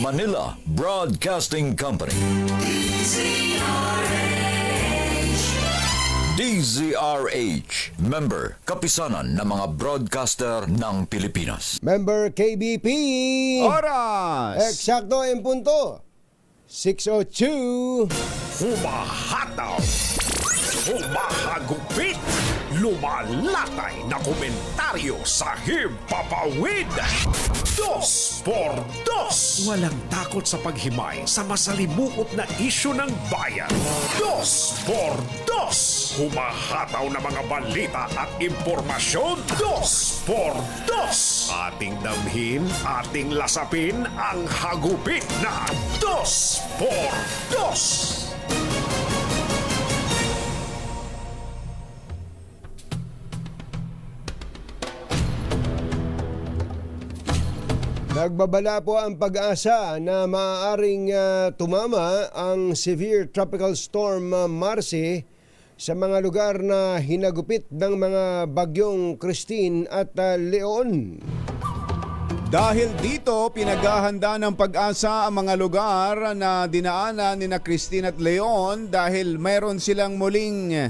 Manila Broadcasting Company. DZRH, member, kapisanan ng mga broadcaster ng Pilipinas. Member KBP. Oras! Eksakto en punto. 6:02. Humahataw, humahagupit, lumalatay na komentaryo sa himpapawid. Dos por dos. Walang takot sa paghimay sa masalimuot na isyu ng bayan. Dos por dos. Humahataw na mga balita at impormasyon. Dos por dos. Ating damhin, ating lasapin ang hagupit na dos por dos. Nagbabala po ang pag-asa na maaaring tumama ang severe tropical storm Marcy sa mga lugar na hinagupit ng mga bagyong Christine at Leon. Dahil dito, pinaghahanda ng pag-asa ang mga lugar na dinaanan ni na Christine at Leon dahil mayroon silang muling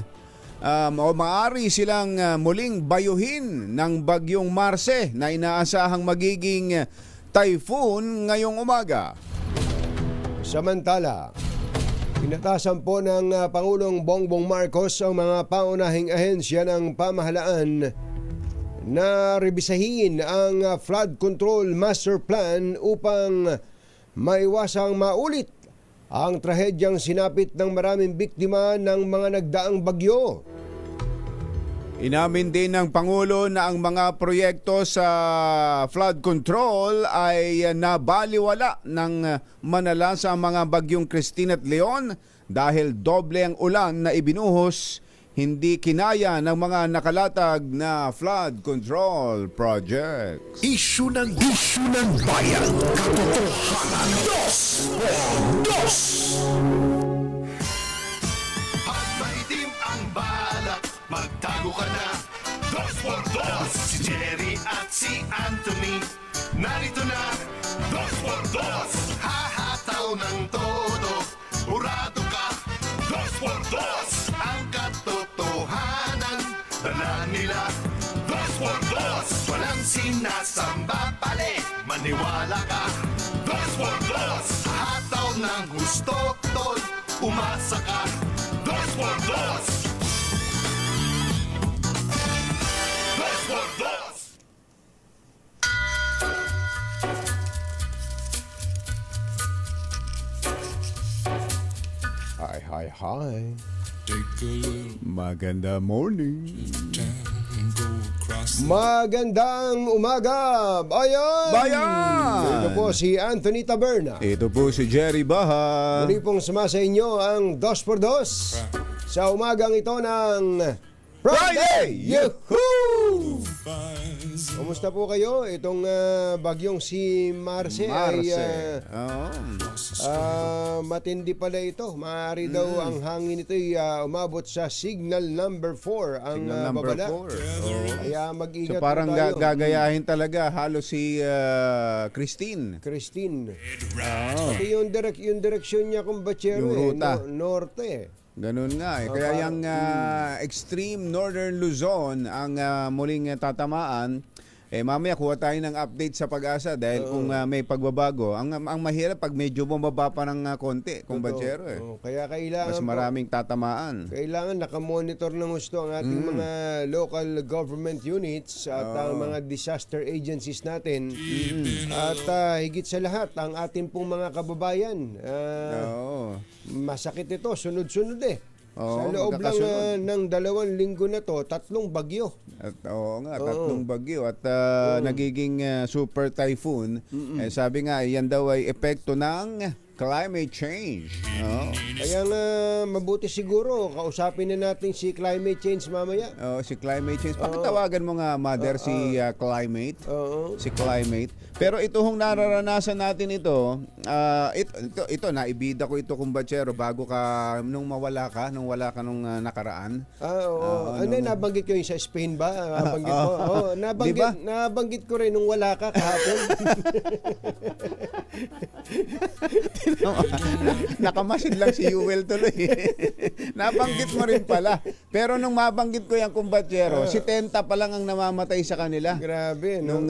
o maaari silang muling bayuhin ng bagyong Marce na inaasahang magiging typhoon ngayong umaga. Samantala, inatasan po ng Pangulong Bongbong Marcos ang mga paunahing ahensya ng pamahalaan na rebisahin ang flood control master plan upang maiwasang maulit ang trahedyang sinapit ng maraming biktima ng mga nagdaang bagyo. Inamin din ng Pangulo na ang mga proyekto sa flood control ay nabaliwala ng manala sa mga bagyong Christine at Leon dahil doble ang ulan na ibinuhos, hindi kinaya ng mga nakalatag na flood control projects. Isyu ng bayan. Katotohanan. Dos por dos. Pag maitim ang balak, magtago ka na. Dos por dos. Si Jerry at si Anthony, narito na. Dos por dos. Hahataw ng todo, urado ka. Dos por dos. Ang katotohanan, dala nila. Dos por dos. Walang sinasamba pali, maniwala ka. Dos por dos. Hataw ng gusto, tol, umasa ka. Dos por dos. Dos por dos. Hi. Maganda morning. Magandang umaga, bayan! Bayan! Ito po si Anthony Taberna. Ito po si Jerry Baha. Muli pong sumasa inyo ang Dos por Dos sa umagang ito ng Friday! Yahoo! Kumusta po kayo? Itong bagyong si Marce ay matindi pala ito. Maaari daw ang hangin nito ay umabot sa signal number 4 ang Signal number babala. 4. Kaya mag-ingat So parang po tayo. gagayahin talaga halos si Christine. Pati yung direksyon niya kung batsero Yung ruta. norte. Ganun nga eh. Kaya yung extreme northern Luzon ang muling tatamaan. Mamaya kuha tayo ng update sa pag-asa dahil kung may pagbabago. Ang mahirap pag medyo bumaba pa ng konti kung batsero eh. Kaya kailangan Mas maraming tatamaan. Kailangan nakamonitor ng gusto ang ating mga local government units at ang mga disaster agencies natin. At higit sa lahat, ang ating pong mga kababayan. Oo. Masakit ito, sunod-sunod eh. Sa Oo, loob lang magkakasunod. ng 2 linggo na to, 3 bagyo. At oo nga, 3 bagyo at nagiging super typhoon. Sabi nga, yan daw ay epekto ng climate change. Oo. Kaya nga, mabuti siguro, kausapin na natin si climate change mamaya. Si climate change. Pakitawagan mo nga, Mother, si climate. Oo. Si climate. Pero ito hong nararanasan natin ito, ito naibida ko ito kung batsero bago ka, nung wala ka nung nakaraan. Nabanggit ko yung sa Spain ba? Nabanggit ko. Diba? Nabanggit ko rin nung wala ka kahapon. Nakamasid lang si Yuel tuloy. Nabanggit mo rin pala. Pero nung mabanggit ko yung kumbatsero, si Tenta pa lang ang namamatay sa kanila. Grabe, no? Nung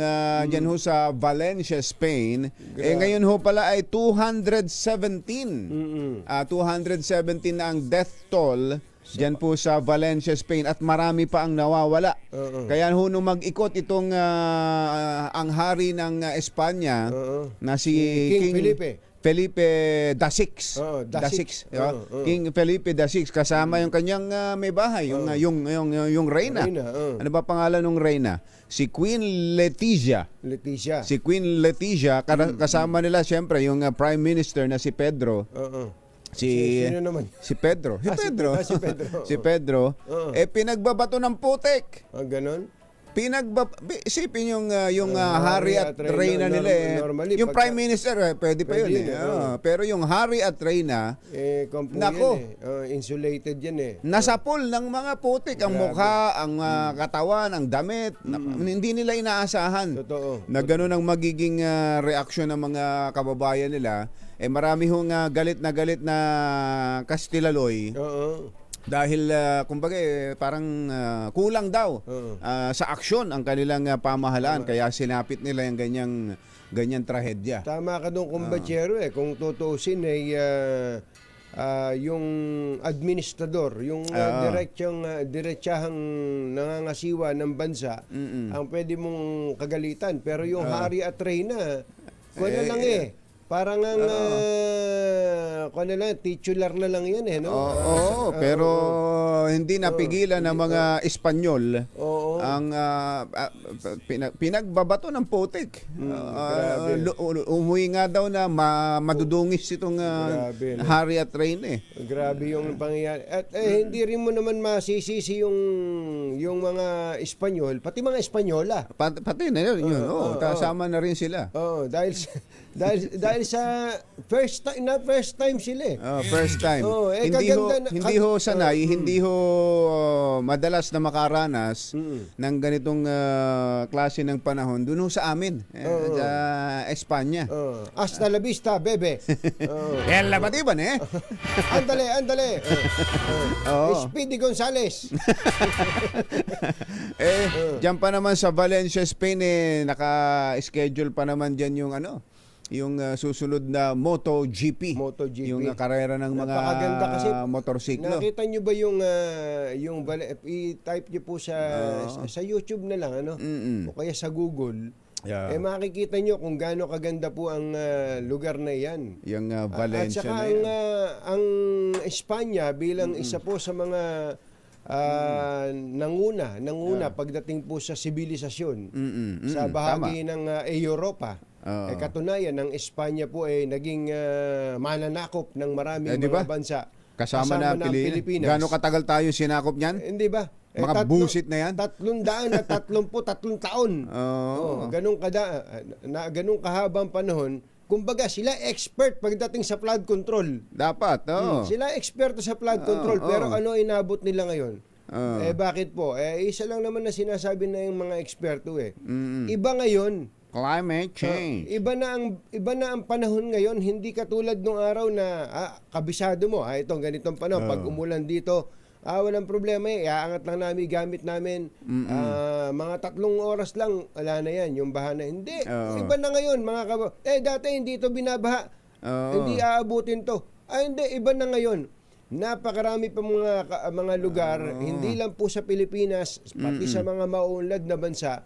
dyan ho sa Valencia, Spain. Ngayon ho pala ay 217. 217 na ang death toll dyan po sa Valencia, Spain, at marami pa ang nawawala. Kaya ho nung mag-ikot itong ang hari ng Espanya na si King Felipe VI. The Sixth. King Felipe VI kasama yung kanyang may bahay, yung reyna. Ano ba pangalan ng reyna? Si Queen Letizia. Si Queen Letizia kasama nila siyempre yung Prime Minister na si Pedro. Sino naman? Si Pedro. Si Pedro. Si Pedro. Pinagbabato ng putik. Ganon? Isipin yung hari at reyna nila eh. Normally, Yung Prime Minister pwede pa yun eh. Pero yung hari at reyna, nako, insulated yan eh. nasapol ng mga putik ang mukha, ang katawan, ang damit. Hindi nila inaasahan Totoo. na gano'n ang magiging reaksyon ng mga kababayan nila. Marami hong galit na Kastilaloy. Dahil kumbaga parang kulang daw sa aksyon ang kanilang pamahalaan, kaya sinapit nila yung ganyan trahedya. Tama ka doon, kumbatsero eh. Kung tutuusin ay yung administrador, yung diretsahang nangangasiwa ng bansa, ang pwede mong kagalitan. Pero yung hari at reyna, lang eh. Parang ang titular na lang yan eh, no? Pero hindi napigilan ng mga Espanyol ang pinagbabato ng putik. Umuwi nga daw na madudungis itong hari at reyna eh. Grabe yung pangyayari. At hindi rin mo naman masisisi yung mga Espanyol, pati mga Espanyola. Pati na yun. Kasama na rin sila. Dahil sa first time sila eh. First time. Hindi ho sanay, hindi ho madalas na makaranas ng ganitong klase ng panahon doon ho sa amin, sa Espanya. Hasta la vista, bebe. Yan labatiban eh. Andale. Speedy Gonzales. Diyan pa naman sa Valencia, Spain naka-schedule pa naman diyan yung susunod na MotoGP. Yung karera ng mga motorsiklo. Nakita nyo ba yung i-type nyo po sa YouTube na lang, o kaya sa Google, makikita nyo kung gaano kaganda po ang lugar na yan. Yung Valencia at saka ang Espanya bilang isa po sa mga nanguna pagdating po sa sibilisasyon sa bahagi ng Europa. Katunayan, ng Espanya po naging mananakop ng maraming mga bansa. Kasama na Pilipinas. Gaano katagal tayo sinakop niyan? Hindi ba? Mga bullshit na yan? 333 taon. Ganong kahabang panahon. Kumbaga, sila expert pagdating sa flood control. Dapat, Sila eksperto sa flood control, pero ano inabot nila ngayon? Bakit po? Isa lang naman na sinasabi na yung mga eksperto eh. Iba ngayon. Climate change. Iba na ang panahon ngayon, hindi katulad nung araw na kabisado mo, itong ganitong panahon, pag umulan dito, walang problema iaangat lang namin, gamit namin, mga 3 oras lang, wala na yan, yung baha na. Hindi, iba na ngayon, dati hindi ito binabaha, hindi aabutin to. Hindi, iba na ngayon. Napakarami pa mga lugar, hindi lang po sa Pilipinas, pati sa mga mauunlad na bansa,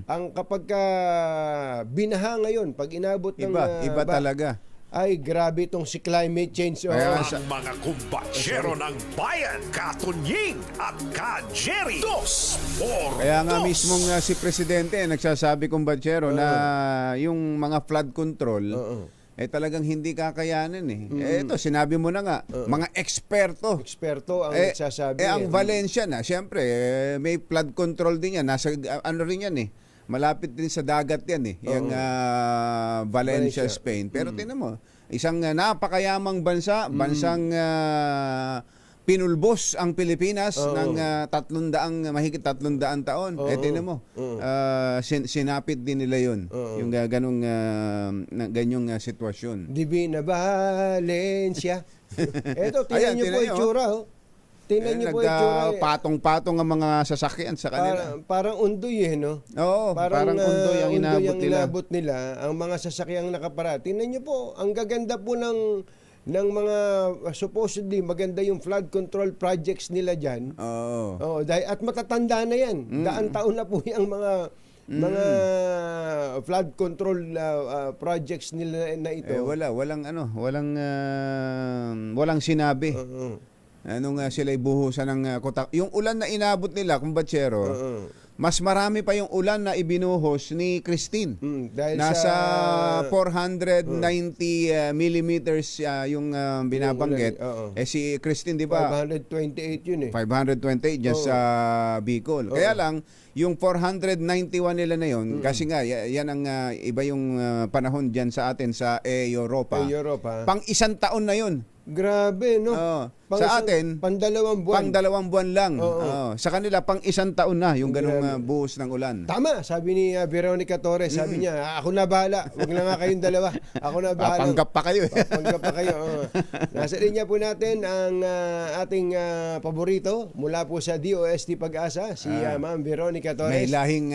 ang kapag binaha ngayon, pag inabot ng iba talaga. Ay, grabe itong si climate change. Ang mga kumbatsero ng bayan, Katunying at Ka-Jerry. Kaya nga mismong si Presidente nagsasabi kumbatsero na yung mga flood control talagang hindi kakayanin ito, sinabi mo na nga, mga eksperto ang nagsasabi. Ang Valencia na, siyempre, may flood control din yan. Nasa, rin yan malapit din sa dagat yan yung Valencia, Spain. Pero tinan mo, isang napakayamang bansang pinulbos ang Pilipinas Oo. ng mahigit 300 taon. Oo. Tingnan mo, sinapit din nila yun. Yung ganyong sitwasyon. Divina Valencia. Eto, tingnan Ayan, niyo po tingnan niyo, itsura. Tingnan niyo po itsura. Patong-patong ang mga sasakyan sa kanila. Parang undoy no? Oo, parang undoy ang inabot nila. nila. Ang mga sasakyang nakapara. Tingnan niyo po, ang gaganda po ng mga supposedly maganda yung flood control projects nila diyan. Oo. Oh, dahil at matatanda na 'yan. Daan taon na po yung mga flood control projects nila na ito. Walang sinabi. Oo. Anong sila'y buhusan ng kotak. Yung ulan na inabot nila, kumbatsero, mas marami pa yung ulan na ibinuhos ni Christine. Dahil Nasa 490 millimeters yung binabanggit. Yung ulan, oo. Si Christine, di ba? 528 yun eh. 528 dyan sa Bicol. Kaya lang, yung 491 nila na yun, kasi nga, yan ang iba yung panahon dyan sa atin sa Europa. Europa. Pang isang taon na yun. Grabe, no? Oo. Sa atin, pang-2 buwan. pang 2 buwan lang. Oo. Oo. Sa kanila, pang isang taon na yung ganong Grabe. buhos ng ulan. Tama, sabi ni Veronica Torres, sabi niya, ako na bahala. Huwag na nga kayong dalawa. Ako na bahala. Papanggap pa kayo. Papanggap pa kayo. Oo. Nasa linya po natin ang ating paborito mula po sa DOST Pag-asa, si Ma'am Veronica Torres. May lahing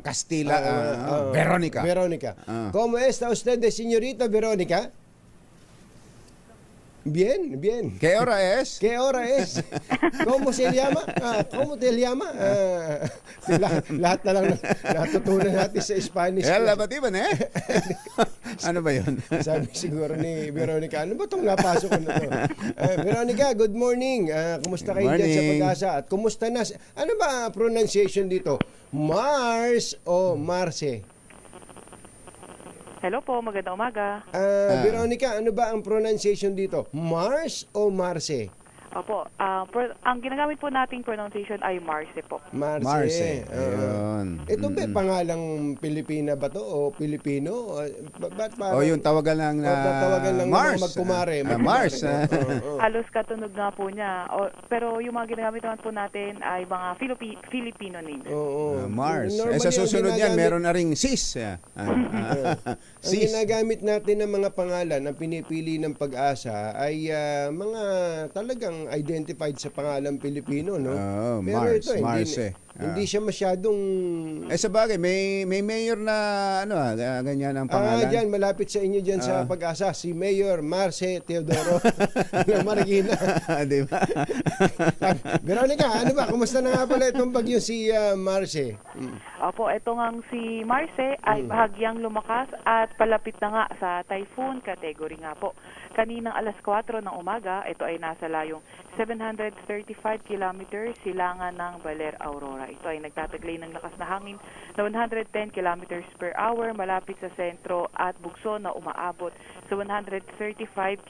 Kastila, Veronica. Veronica. Ah. ¿Cómo está usted, señorita Veronica? Bien, bien. ¿Qué hora es? ¿Qué hora es? ¿Cómo se llama? ¿Cómo te llama? Lahat na lang natutunan natin sa Spanish. Kaya labatiban Ano ba yun? Sabi siguro ni Veronica, ano ba itong napasok ko na to? Veronica, good morning. Kumusta kayo dyan sa Morning. Pag-asa? At kumusta na? Ano ba pronunciation dito? Mars o Marse? Hello po, magandang umaga. Veronica, ano ba ang pronunciation dito? Mars o Marse? Opo, ang ginagamit po nating pronunciation ay Marce po. Marse. Ayun. Ito ba pangalang Pilipina ba to o Pilipino? Ba't parang... O yung tawagan lang na tawagan lang Mars. ng magkumare. Mars. Halos katunog nga po niya. Pero yung mga ginagamit naman po natin ay mga Filipino names. Oo. Mars. Normally, Sa susunod yan, ang ginagamit- meron na ring sis. Ang Sis. ginagamit natin ng mga pangalan na pinipili ng Pag-asa ay mga talagang identified sa pangalan Pilipino, no? Oo, Pero Mars, ito, Marse. hindi siya masyadong... Sa bagay, may mayor na ganyan ang pangalan. Dyan, malapit sa inyo dyan sa Pag-asa, si Mayor Marce Teodoro ng Marikina. Di ba? Veronica, ano ba? Kumusta na nga pala itong bagyo si Marce? Opo, ito ngang si Marce ay bahagyang lumakas at palapit na nga sa typhoon category nga po. Kaninang alas 4 ng umaga, ito ay nasa layong 735 kilometers silangan ng Baler, Aurora. Ito ay nagtataglay ng lakas na hangin na 110 kilometers per hour malapit sa sentro at bugso na umaabot sa 135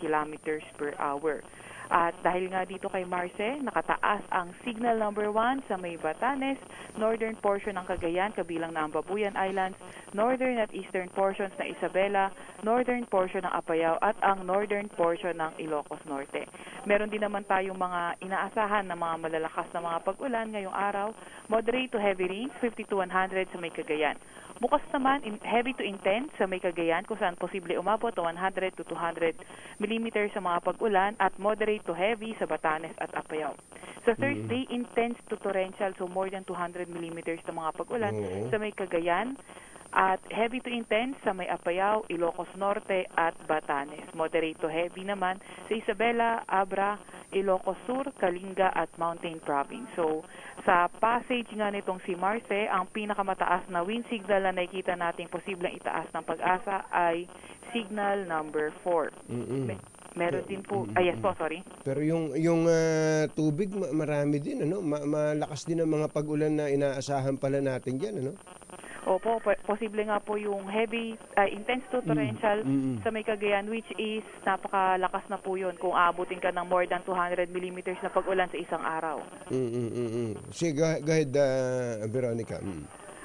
kilometers per hour. At dahil nga dito kay Marce, nakataas ang signal number 1 sa may Batanes, northern portion ng Cagayan, kabilang na ang Babuyan Islands, northern at eastern portions ng Isabela, northern portion ng Apayao, at ang northern portion ng Ilocos Norte. Meron din naman tayong mga inaasahan na mga malalakas na mga pag-ulan ngayong araw, moderate to heavy rains, 50 to 100 sa may Cagayan. Bukas naman, heavy to intense sa may Cagayan kung saan posible umabot to 100 to 200 millimeters sa mga pag-ulan at moderate to heavy sa Batanes at Apayao. Sa Thursday, intense to torrential, so more than 200 millimeters sa mga pag-ulan sa may Cagayan at heavy to intense sa may Apayao, Ilocos Norte at Batanes. Moderate to heavy naman sa Isabela, Abra, Ilocos Sur, Kalinga at Mountain Province. So, sa passage nga nitong si Marce, ang pinakamataas na wind signal na nakikita nating posibleng itaas ng Pag-asa ay signal number 4. Meron din po, yes po, sorry. Pero yung tubig, marami din, ano? Malakas din ang mga pag-ulan na inaasahan pala natin diyan, ano? Opo, posible nga po yung heavy, intense to torrential sa may Cagayan, which is napakalakas na po yun kung aabutin ka ng more than 200 millimeters na pag-ulan sa isang araw. Sige, go ahead, Veronica.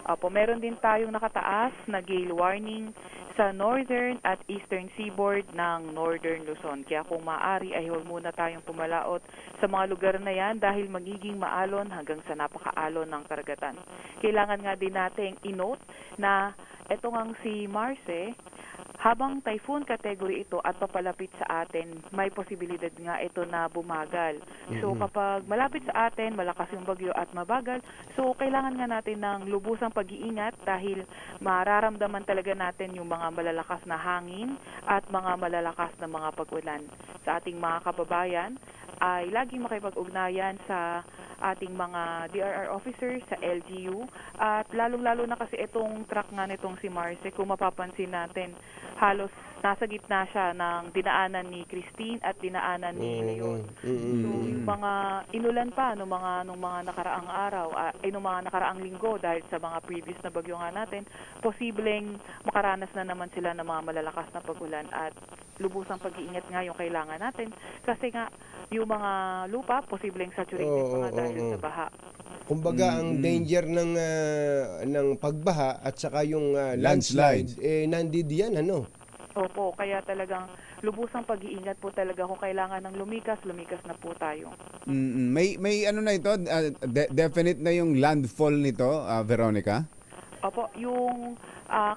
Opo, meron din tayong nakataas na gale warning sa northern at eastern seaboard ng northern Luzon. Kaya kung maaari ay huwag muna tayong pumalaot sa mga lugar na yan dahil magiging maalon hanggang sa napakaalon ng karagatan. Kailangan nga din nating i-note na ito ngang si Marce, habang typhoon category ito at papalapit sa atin, may posibilidad nga ito na bumagal. So kapag malapit sa atin, malakas yung bagyo at mabagal, so kailangan nga natin ng lubusang pag-iingat dahil mararamdaman talaga natin yung mga malalakas na hangin at mga malalakas na mga pag-ulan. Sa ating mga kababayan, ay laging makipag-ugnayan sa ating mga DRR officers sa LGU at lalong-lalo na kasi itong truck nga nitong si Marce, kung mapapansin natin, halos nasa gitna siya ng dinaanan ni Christine at dinaanan ni Leon. So yung mga inulan pa nung mga nakaraang araw, nung mga nakaraang linggo dahil sa mga previous na bagyo nga natin, posibleng makaranas na naman sila ng mga malalakas na pag-ulan at lubusang pag-iingat nga yung kailangan natin kasi nga yung mga lupa posibleng saturated pa nga dahil sa baha. Kumbaga ang danger ng pagbaha at saka yung landslide nandidiyan ano. Opo, kaya talagang lubusang pag-iingat po talaga kung kailangan ng lumikas na po tayo. May ano na ito, definite na yung landfall nito, Veronica? Opo, yung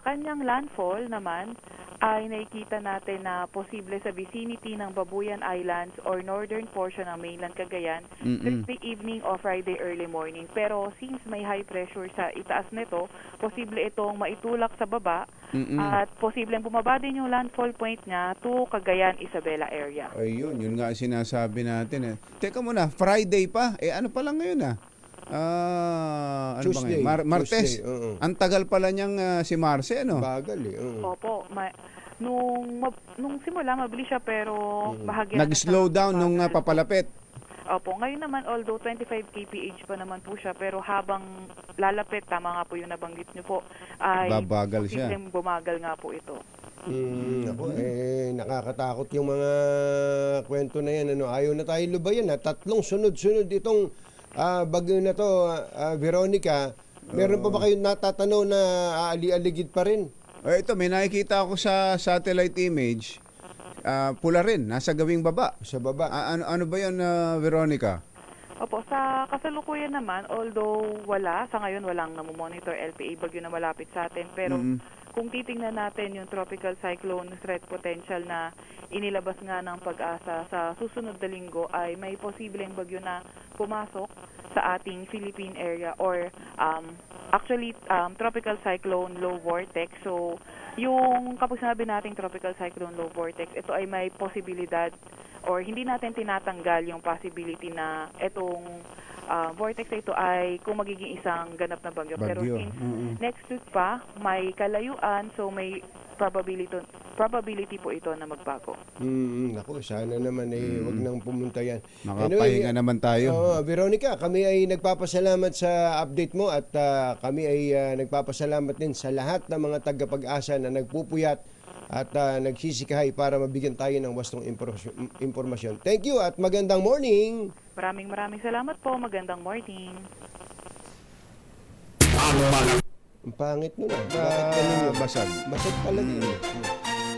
kanyang landfall naman ay nakikita natin na posible sa vicinity ng Babuyan Islands or northern portion ng mainland Cagayan, Thursday evening o Friday early morning. Pero since may high pressure sa itaas nito, posible itong maitulak sa baba at posibleng bumaba din yung landfall point niya to Cagayan, Isabela area. Ayun, yun nga sinasabi natin. Teka muna, Friday pa? Ano pa lang ngayon ano Tuesday, ba ngayon? Martes. Tuesday, Ang tagal pala niyang si Marce, ano? Bagal Opo, nung simula mabilis siya pero bahagya Nag-slow down nung papalapit. Opo, ngayon naman although 25 kph pa naman po siya pero habang lalapit, tama nga po yung nabanggit niyo po, ay Babagal siya. posibleng bumagal nga po ito. Ako, nakakatakot yung mga kwento na yan. Ayaw na tayo lubayan. 3 sunod-sunod itong bagyo na to, Veronica. Meron pa ba kayong natatanaw na aali-aligid pa rin? Ito, may nakikita ako sa satellite image. Pula rin, nasa gawing baba. Sa baba. Ano ba yan, Veronica? Opo, sa kasalukuyan naman, although sa ngayon walang namomonitor LPA bagyo na malapit sa atin, pero kung titingnan natin yung tropical cyclone threat potential na inilabas nga ng Pag-asa sa susunod na linggo ay may posibleng bagyo na pumasok sa ating Philippine area or tropical cyclone low vortex. So, yung kapag sinabi nating tropical cyclone low vortex, ito ay may posibilidad or hindi natin tinatanggal yung possibility na itong vortex na ito ay kung magiging isang ganap na bagyo. Pero since next week pa, may kalayuan, so may probability po ito na magbago. Naku, sana naman wag nang pumunta yan. Makapahinga naman tayo. Veronica, kami ay nagpapasalamat sa update mo at kami ay nagpapasalamat din sa lahat ng mga tagapag-asa na nagpupuyat at nagsisikahay para mabigyan tayo ng wastong impormasyon. Thank you at magandang morning! Maraming salamat po. Magandang morning. Ang pangit nun Bakit ganun yun? Basag. Basag talaga.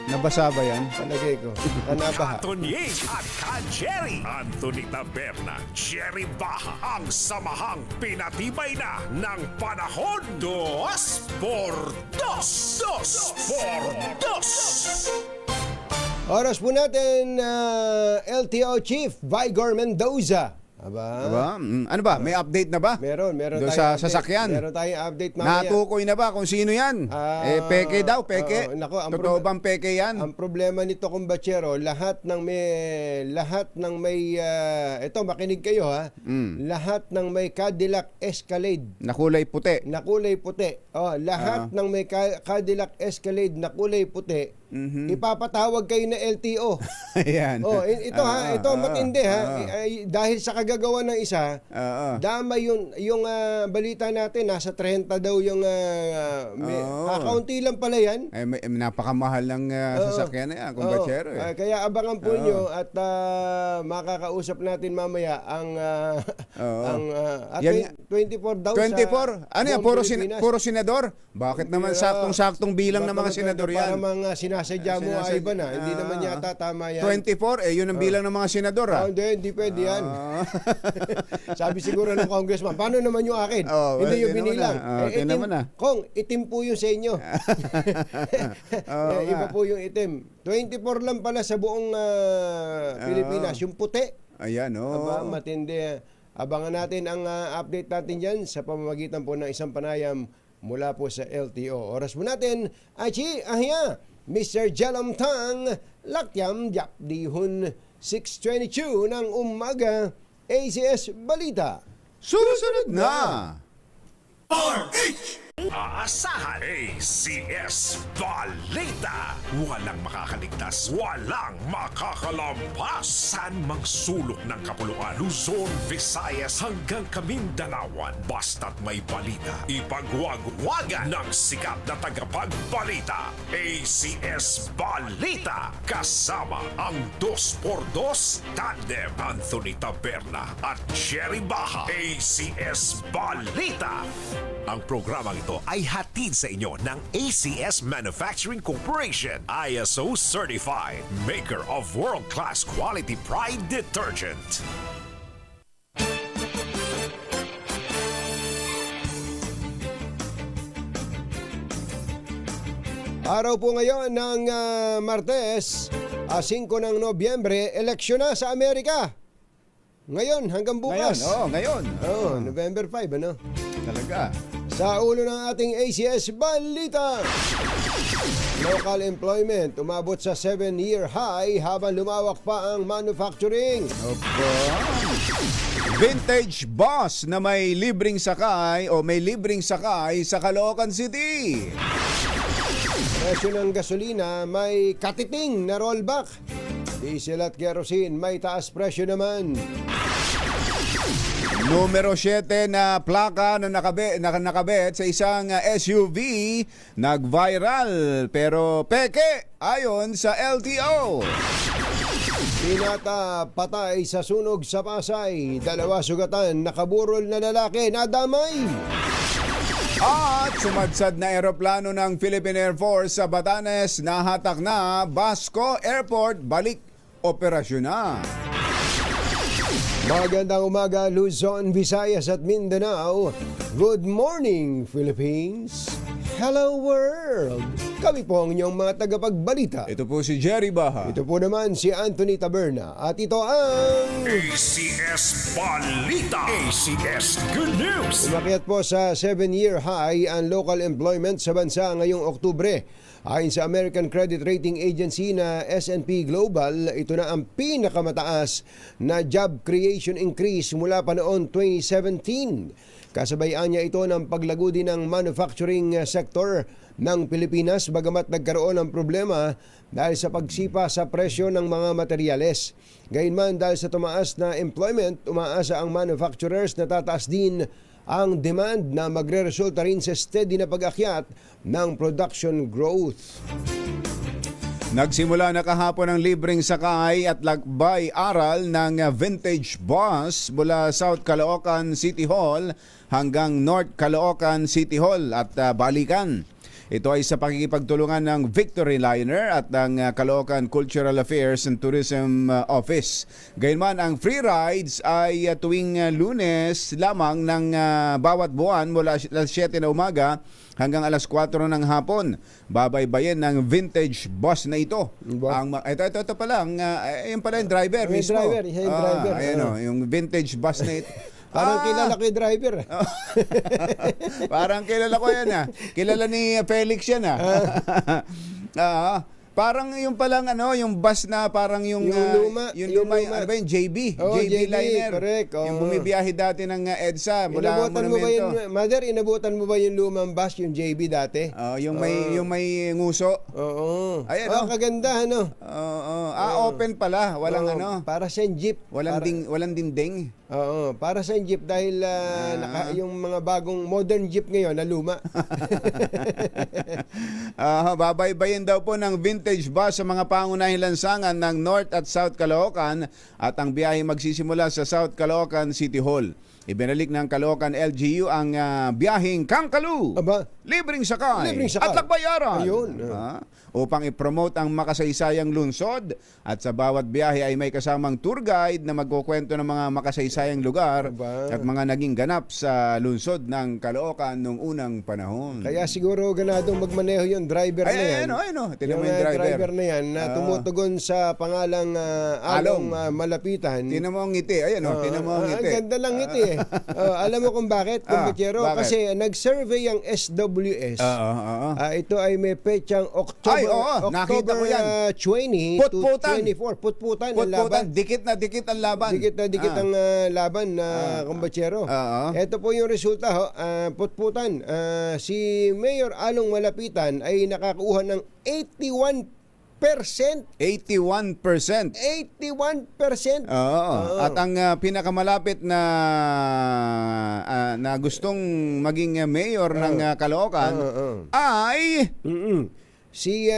Nabasa ba yan? Palagay ko. Kanabaha. Anthony at Jerry. Anthony Taberna, Jerry Baha. Ang samahang pinatibay na ng panahon. 2x2. Oras po natin, LTO Chief Vigor Mendoza. Aba? Ano ba? May update na ba? Meron Doon tayong sa sasakyan. Meron tayong update mamaya. Natukoy na ba kung sino yan? Peke daw, peke. Totoo bang peke yan? Ang problema nito, kumbachero, lahat ng may ito, makinig kayo lahat ng may Cadillac Escalade Na kulay puti. na kulay puti. Lahat ng may Cadillac Escalade na kulay puti ipapatawag kayo na LTO. Ayan. Oh, ito ito matindi ha. Dahil sa kagagawa ng isa, dama yung balita natin, nasa 30 daw yung kakaunti lang pala yan. Ay, napakamahal ng sasakyan na yan, kumbachero. Kaya abangan po nyo at makakausap natin mamaya ang Yan- 24 daw 24? Ano yan? buong Puro, Pilipinas. puro senador? Bakit naman saktong-saktong bilang ng mga senador Para yan? mga sinasadya mo ay iba na. Hindi naman yata tama yan. 24? Yun ang bilang ng mga senador, Hindi pwede yan. Sabi siguro ng congressman, paano naman yung akin? Hindi yung tingnan mo binilang. na. Tingnan mo na. Kong, itim po yung sa inyo. Iba po yung itim. 24 lang pala sa buong Pilipinas. Yung puti. Ayan, Aba, matindi. Abangan natin ang update natin dyan sa pamamagitan po ng isang panayam mula po sa LTO. Oras mo natin, Achi, ahya, Mr. Jalam Tang, Lakyam Jap Dihun, 6:22 ng umaga, ACS Balita. Susunod na! Aasahan ACS Balita. Walang makakaligtas, walang makakalampas. San mang sulok ng kapuluan, Luzon, Visayas hanggang Kamindanawan. Basta't may balita, ipagwagwagan ng sikat na tagapagbalita. ACS Balita. Kasama ang 2x2 tandem Anthony Taberna at Jerry Baha. ACS Balita. Ang programang ito ay hatid sa inyo ng ACS Manufacturing Corporation, ISO certified, maker of world-class quality Pride detergent. Araw po ngayon ng Martes, 5 ng Nobyembre, eleksyon na sa Amerika. Ngayon hanggang bukas. Ngayon. November 5, ano? Talaga. Sa ulo ng ating ACS Balita, local employment umabot sa 7-year high habang lumawak pa ang manufacturing. Opo. Vintage bus na may libreng sakay o may libreng sakay sa Caloocan City. Presyo ng gasolina may katiting na rollback. Diesel at kerosene may taas presyo naman. Numero 7 na plaka na nakabit sa isang SUV nag-viral pero peke ayon sa LTO. Pinata patay sa sunog sa Pasay. 2 sugatan, nakaburol na lalaki nadamay. At sumadsad na eroplano ng Philippine Air Force sa Batanes, nahatak na Basco Airport, balik operasyon na. Magandang umaga, Luzon, Visayas at Mindanao. Good morning, Philippines. Hello, world. Kami po ang inyong mga tagapagbalita. Ito po si Jerry Baha. Ito po naman si Anthony Taberna. At ito ang... ACS Balita. ACS Good News. Umakyat po sa 7-year high ang local employment sa bansa ngayong Oktubre. Ayon sa American Credit Rating Agency na S&P Global, ito na ang pinakamataas na job creation increase mula pa noon 2017. Kasabayan niya ito ng paglago din ng manufacturing sector ng Pilipinas bagamat nagkaroon ng problema dahil sa pagsipa sa presyo ng mga materyales. Gayunman dahil sa tumaas na employment, umaasa ang manufacturers na tataas din ang demand na magre-resulta rin sa steady na pag-akyat ng production growth. Nagsimula na kahapon ang libreng sakay at lakbay-aral ng vintage bus mula South Caloocan City Hall hanggang North Caloocan City Hall at balikan. Ito ay sa pakikipagtulungan ng Victory Liner at ng Caloocan Cultural Affairs and Tourism Office. Gayunman, ang free rides ay tuwing Lunes lamang ng bawat buwan mula alas 7 na umaga hanggang alas 4 ng hapon. Babaybayin ng vintage bus na ito. Ito pa lang, yun pala yung driver mismo. Driver, yung driver. Yung vintage bus na ito. Parang kilala ko yung driver. Parang kilala ko yan. Kilala ni Felix yan. Parang yung palang yung bus na parang yung Yung luma, ano ba yung JB? Oo, JB liner. correct, oo. Yung bumibiyahe dati ng EDSA mula Inabutan mo ba Monumento. Mother, inabutan mo ba yung lumang bus, yung JB dati? Yung may nguso. Oo. Ayan, Kaganda, ano? Open pala, walang Oo, para sa jeep. walang dinding. Oo, para sa jeep dahil yung mga bagong modern jeep ngayon na luma. Babaybayin daw po ng vintage bus sa mga pangunahing lansangan ng North at South Caloocan at ang biyahe magsisimula sa South Caloocan City Hall. Ibinalik ng Caloocan LGU ang biyaheng Kangkalu. Aba. Libreng sakay. Libreng sakay. At lakbayaran. Ayun. Upang i-promote ang makasaysayang lungsod at sa bawat biyahe ay may kasamang tour guide na magkukwento ng mga makasaysayang lugar Aba. at mga naging ganap sa lungsod ng Caloocan noong unang panahon. Kaya siguro ganadong magmaneho yung driver na yan. Tingnan mo Yung yung driver na yan na tumutugon sa pangalang Along Malapitan. Tingnan mo ang ngiti. Tingnan mo ang ngiti. Ang ganda lang ngiti eh. Alam mo kung bakit, kumpachero? bakit? Kasi nag-survey ang SWS. Oo. Ito ay may petsang October, Nakita ko yan. 20 Putputan. to 24. Putputan ang Putputan, laban. dikit na dikit ang laban. Dikit na dikit ang laban na kumbachero. Oo. Ito po yung resulta ho. Putputan. Si Mayor Along Malapitan ay nakakuha ng 81%. 81%. 81%. Oo. At ang pinakamalapit na gustong maging mayor ng Caloocan ay Si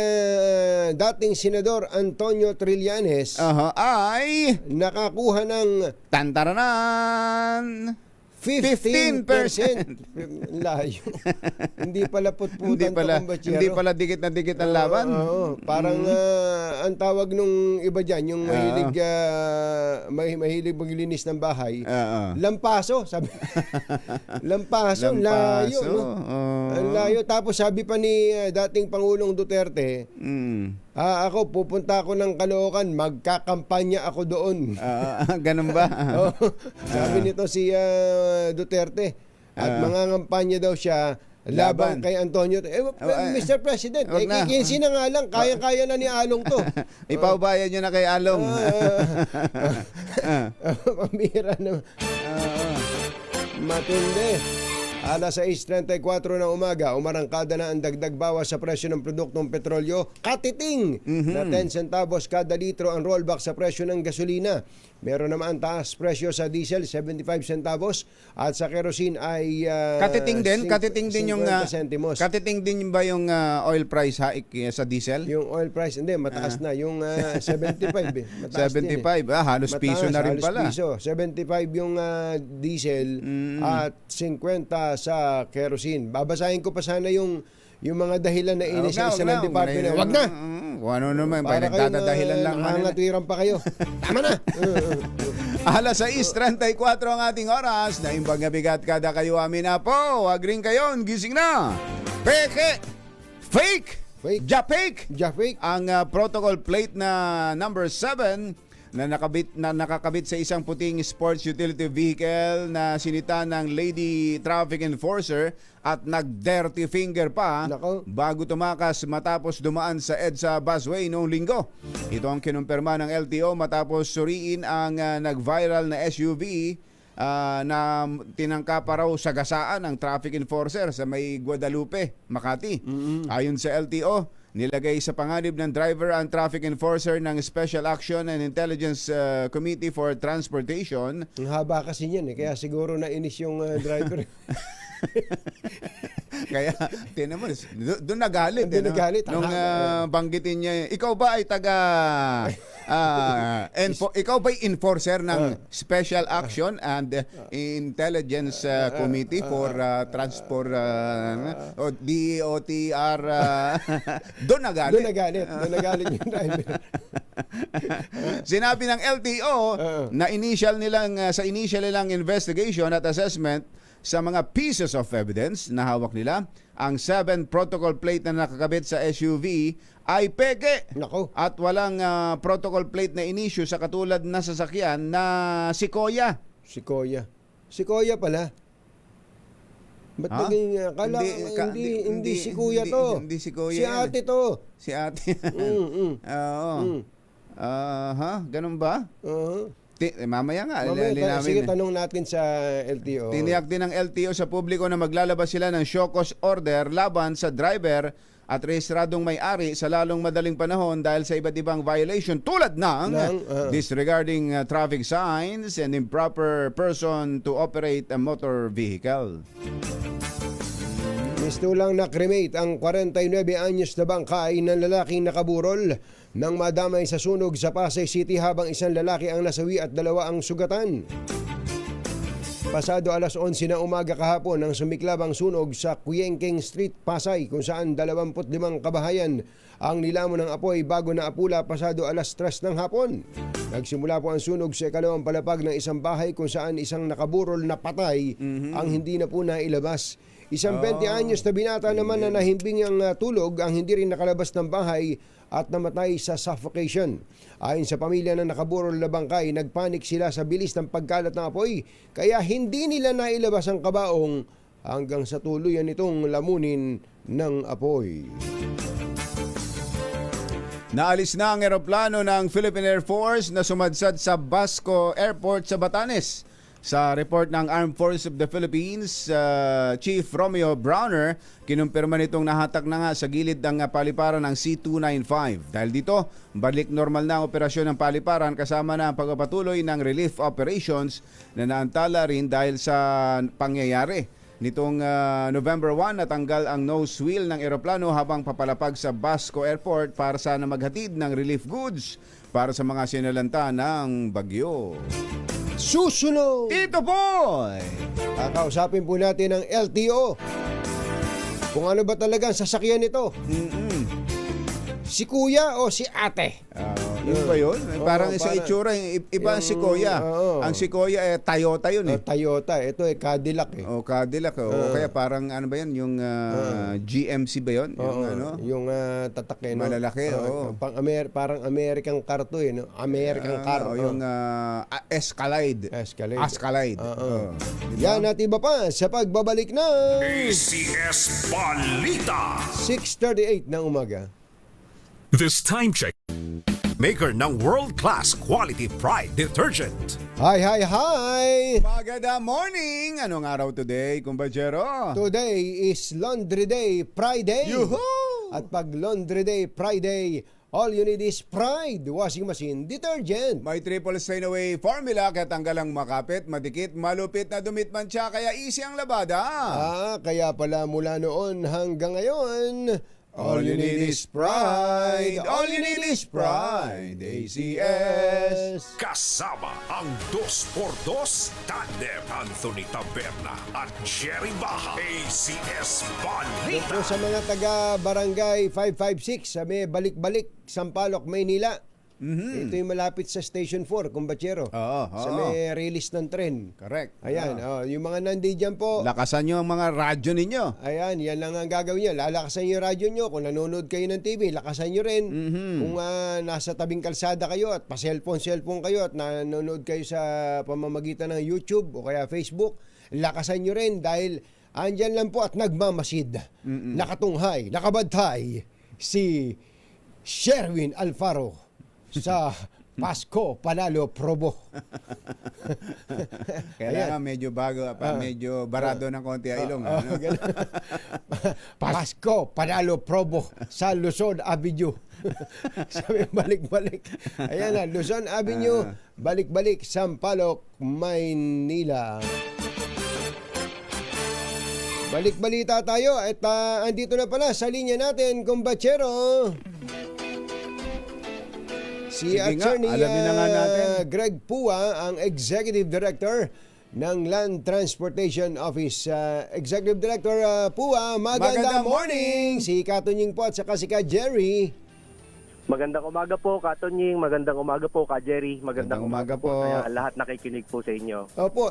dating Senador Antonio Trillanes ay nakakuha ng tantaranan 15%. Layo. Hindi pala putputan hindi pala dikit na dikit ang laban. Parang ang tawag nung iba dyan, yung mahilig maglinis ng bahay. Lampaso, sabi. Lampaso, layo. No? Ang layo. Tapos sabi pa ni dating Pangulong Duterte, ako, pupunta ako ng Caloocan, magkakampanya ako doon. Ganun ba? Sabi nito si Duterte. At mangangampanya daw siya laban kay Antonio. Mr. President, kinsi na nga lang, kaya-kaya na ni Along to. Ipaubayan nyo na kay Along. Pamira na. Matindi. Alas 6:34 ng umaga, umarangkada na ang dagdag bawas sa presyo ng produktong petrolyo. Katiting na 10 centavos kada litro ang rollback sa presyo ng gasolina. Meron naman taas presyo sa diesel, 75 centavos. At sa kerosene ay Katiting din yung 50 centimos. katiting din ba yung oil price hike sa diesel? Yung oil price, hindi, mataas na. Yung 75 eh. Mataas 75, din, eh. halos piso na rin halos pala. Piso. 75 yung diesel at 50 sa kerosene. Babasahin ko pa sana yung mga dahilan na inisa-isa ng department. Wag na! Ano naman, Para nagdadahilan lang. Nangangatwiran pa kayo. Tama na! Alas 6:34 ang ating oras. Na imbang bigat kada kayo amin na po. Wag rin kayo, gising na. Peke! Fake! Fake. Japake! Jafik, Ang protocol plate na number 7 na nakakabit sa isang puting sports utility vehicle na sinita ng lady traffic enforcer at nag-dirty finger pa Nako. bago tumakas matapos dumaan sa EDSA busway noong linggo. Ito ang kinumpirma ng LTO matapos suriin ang nag-viral na SUV na tinangka pa raw sagasaan ng traffic enforcer sa may Guadalupe, Makati. Ayon sa LTO, nilagay sa panganib ng driver ang traffic enforcer ng Special Action and Intelligence Committee for Transportation. ang haba kasi niyan eh. Kaya siguro nainis yung driver. Kaya, tinan mo, doon nagalit. Doon nagalit. Nung banggitin niya, ikaw ba ay ikaw ba ay enforcer ng Special Action and Intelligence Committee for Transport o DOTR? Doon nagalit. Doon nagalit yung driver. Sinabi ng LTO na sa initial nilang investigation at assessment sa mga pieces of evidence na hawak nila, ang 7 protocol plate na nakakabit sa SUV ay peke. Nako. At walang protocol plate na inisyu sa katulad na sasakyan na Sequoia. Sequoia pala. Ba't Ha? naging, hindi si kuya to. Hindi si kuya Si yan. ate to. Si ate. Oo. Ganun ba? Oo. Mamaya nga, Mamaya, linawin. sige, tanong natin sa LTO. Tiniyak din ng LTO sa publiko na maglalabas sila ng show cause order laban sa driver at rehistradong may-ari sa lalong madaling panahon dahil sa iba't ibang violation tulad ng disregarding traffic signs and improper person to operate a motor vehicle. Mistulang na-cremate ang 49 anyos na bangkay ng lalaking nakaburol nang madamay sa sunog sa Pasay City habang isang lalaki ang nasawi at 2 ang sugatan. Pasado alas 11 na umaga kahapon nang sumiklab ang sunog sa Cuyengkeng Street, Pasay kung saan 25 kabahayan ang nilamon ng apoy bago na apula pasado alas 3 ng hapon. Nagsimula po ang sunog sa ikalawang palapag ng isang bahay kung saan isang nakaburol na patay ang hindi na po nailabas. Isang 20 anyos na binata naman na nahimbing ang tulog ang hindi rin nakalabas ng bahay at namatay sa suffocation. Ayon sa pamilya ng nakaburol na bangkay, nagpanik sila sa bilis ng pagkalat ng apoy kaya hindi nila nailabas ang kabaong hanggang sa tuluyan nitong lamunin ng apoy. Naalis na ang eroplano ng Philippine Air Force na sumadsad sa Basco Airport sa Batanes. Sa report ng Armed Forces of the Philippines, Chief Romeo Browner, kinumpirma nitong nahatak na nga sa gilid ng paliparan ng C-295. Dahil dito, balik normal na ang operasyon ng paliparan kasama na ang pagpapatuloy ng relief operations na naantala rin dahil sa pangyayari. Nitong November 1, natanggal ang nose wheel ng eroplano habang papalapag sa Basco Airport para sana maghatid ng relief goods para sa mga sinalanta ng bagyo. Susunod! Tito Boy! Kakausapin po natin ang LTO. Kung ano ba talaga ang sasakyan nito? Si kuya o si ate? Yun ba yun? Parang sa parang- itsura, iba ang si Kuya. Ang si Kuya Toyota yun eh. Toyota. Ito Cadillac eh. O Cadillac. O kaya parang ano ba yan? Yung GMC ba yun? Yung ano? Yung tatak eh, no? Malalaki, oo. Parang American car to eh. No? American car. O yung Escalade. Escalade. Escalade. Oo. Yan at iba pa sa pagbabalik na ACS Balita. 6:38 ng umaga. This time check. Maker ng world-class quality Pride detergent. Hi! Maganda morning! Anong araw today, kumbachero? Today is Laundry Day Friday. Yuhu! At pag Laundry Day Friday, all you need is Pride Washing Machine Detergent. May triple stain away formula kaya tanggal ang makapit, madikit, malupit na dumit mancha kaya easy ang labada. Kaya pala mula noon hanggang ngayon, all you need is Pride. All you need is Pride. ACS. Kasama ang 2x2 tandem Anthony Taberna at Jerry Baja. ACS Balita. Ito sa mga taga-barangay 556 sa may balik-balik, Sampaloc, Maynila. Ito yung malapit sa Station 4, Kumbachero. Oo. Sa may release ng tren. Correct. Ayan, yung mga nandiyan po. Lakasan nyo ang mga radyo ninyo. Ayan, yan lang ang gagawin nyo. Lalakasan nyo yung radyo nyo. Kung nanonood kayo ng TV, lakasan nyo rin. Kung nasa tabing kalsada kayo at pa-cellphone kayo at nanonood kayo sa pamamagitan ng YouTube o kaya Facebook, lakasan nyo rin dahil andyan lang po at nagmamasid. Nakatunghay, nakabantay si Sherwin Alfaro sa Pasko Panalo Probo. Kailangan medyo bago, medyo barado ng konti ang ilong. Ano? Pasko Panalo Probo sa Luzon Avenue. Sabi balik-balik. Ayan na, Luzon Avenue, balik-balik, Sampaloc, Maynila. Balik-balita tayo at andito na pala sa linya natin, kumbachero. Si Sige nga, Attorney alamin na nga natin. Greg Pua, ang Executive Director ng Land Transportation Office. Executive Director Pua, magandang morning! Si Katunying po at saka si Ka Jerry. Magandang umaga po, Katonying. Magandang umaga po, Ka Jerry. Magandang umaga po. Kaya lahat nakikinig po sa inyo. Opo,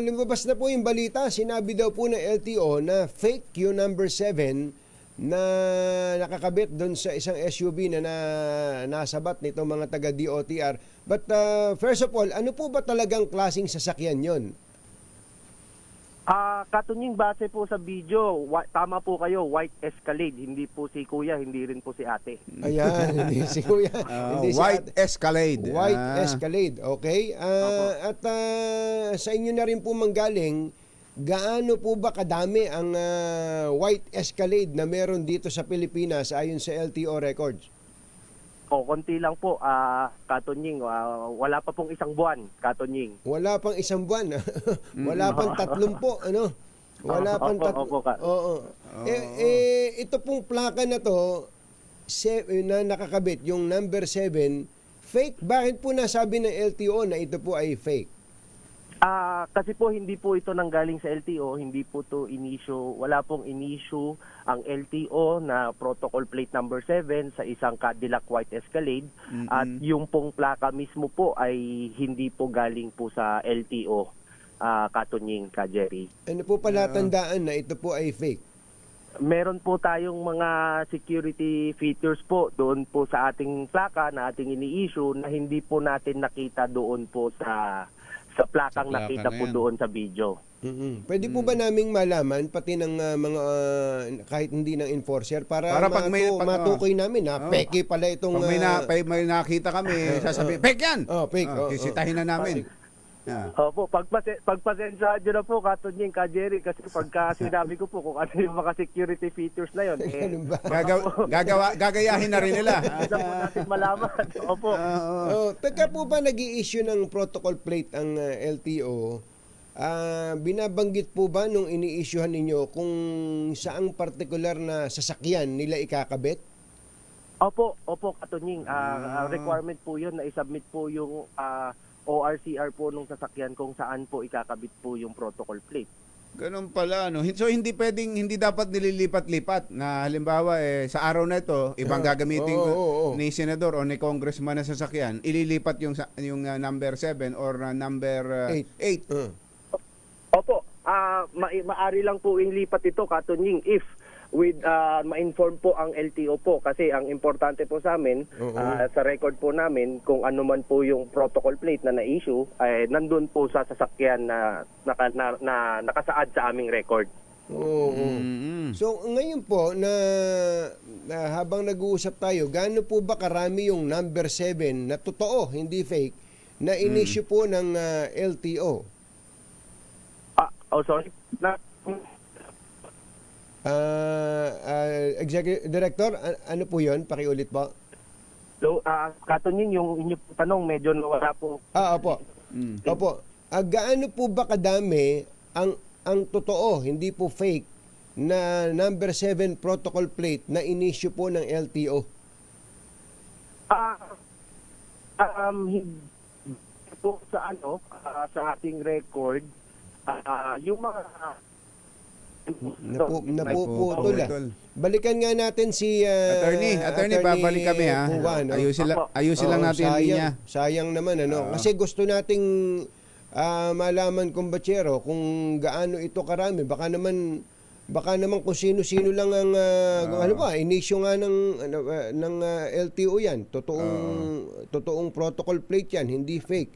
lumabas na po yung balita. Sinabi daw po ng LTO na fake yung number 7 na nakakabit doon sa isang SUV na nasabat nitong mga taga DOTR. But first of all, ano po ba talagang klaseng sasakyan yon? Katunying base po sa video, tama po kayo, White Escalade. Hindi po si kuya, hindi rin po si ate. Ayan, hindi si Kuya. Hindi si White ate. Escalade. White Escalade, okay? At sa inyo na rin po manggaling, gaano po ba kadami ang White Escalade na meron dito sa Pilipinas ayon sa LTO records? Konti lang po, Katunying. Wala pa pong isang buwan, Katunying. Wala pang isang buwan. Wala pang 30, ano? Wala pang Opo, ka. Oo. Ito pong plaka na to na nakakabit, yung number 7, fake. Bakit po nasabi ng LTO na ito po ay fake? Kasi po hindi po ito nanggaling sa LTO, hindi po to in-issue, wala pong in-issue ang LTO na protocol plate number 7 sa isang Cadillac White Escalade. At yung pong plaka mismo po ay hindi po galing po sa LTO, Katunying, Ka Jerry. Ano po pala tandaan na ito po ay fake? Meron po tayong mga security features po doon po sa ating plaka na ating ini-issue na hindi po natin nakita doon po sa plakang plaka nakita na po yan. doon sa video. Pwede po ba naming malaman pati ng mga kahit hindi ng enforcer para pag matukoy namin na peke pala itong Pag may nakita kami, sasabihin, fake yan! fake. Sisitahin na namin. Opo, pagpasensyahan nyo na po, Katunying, Ka Jerry, kasi pagka sinabi ko po kung ano yung mga security features na yun, Ganun ba? Gagayahin na rin nila. hindi na po natin malaman. Opo. Pagka po ba nag-i-issue ng protocol plate ang LTO, binabanggit po ba nung ini-issuehan ninyo kung saang partikular na sasakyan nila ikakabit? Opo, Katunying. Requirement po yun na isubmit po yung ORCR po nung sasakyan kung saan po ikakabit po yung protocol plate. Ganun pala, no? So hindi dapat nililipat-lipat na halimbawa sa araw na ito, ibang gagamitin ni senador o ni congressman na sasakyan, ililipat yung number 7 or number 8. Opo, maari lang po ilipat ito, Katunying, if with ma-inform po ang LTO po kasi ang importante po sa amin sa record po namin kung ano man po yung protocol plate na na-issue ay nandun po sa sasakyan na nakasaad sa aming record. So ngayon po na habang nag-uusap tayo, gaano po ba karami yung number 7 na totoo, hindi fake, na in-issue po ng LTO? Sorry. Executive Director, ano po yun? Pakiulit po. So, Katunying, yung inyong tanong medyo nawala po. Opo. Opo. Gaano po ba kadami ang totoo, hindi po fake, na number 7 protocol plate na in-issue po ng LTO? Po sa sa ating record, yung mga Napuputol. Balikan nga natin si Attorney, babalik kami ha. Juan, Ayusin lang natin yung linya. Sayang naman kasi gusto nating malaman, kumbatsero, kung gaano ito karami. Baka naman kung sino-sino lang ang inisyu nga ng LTO yan. Totoong protocol plate yan, hindi fake.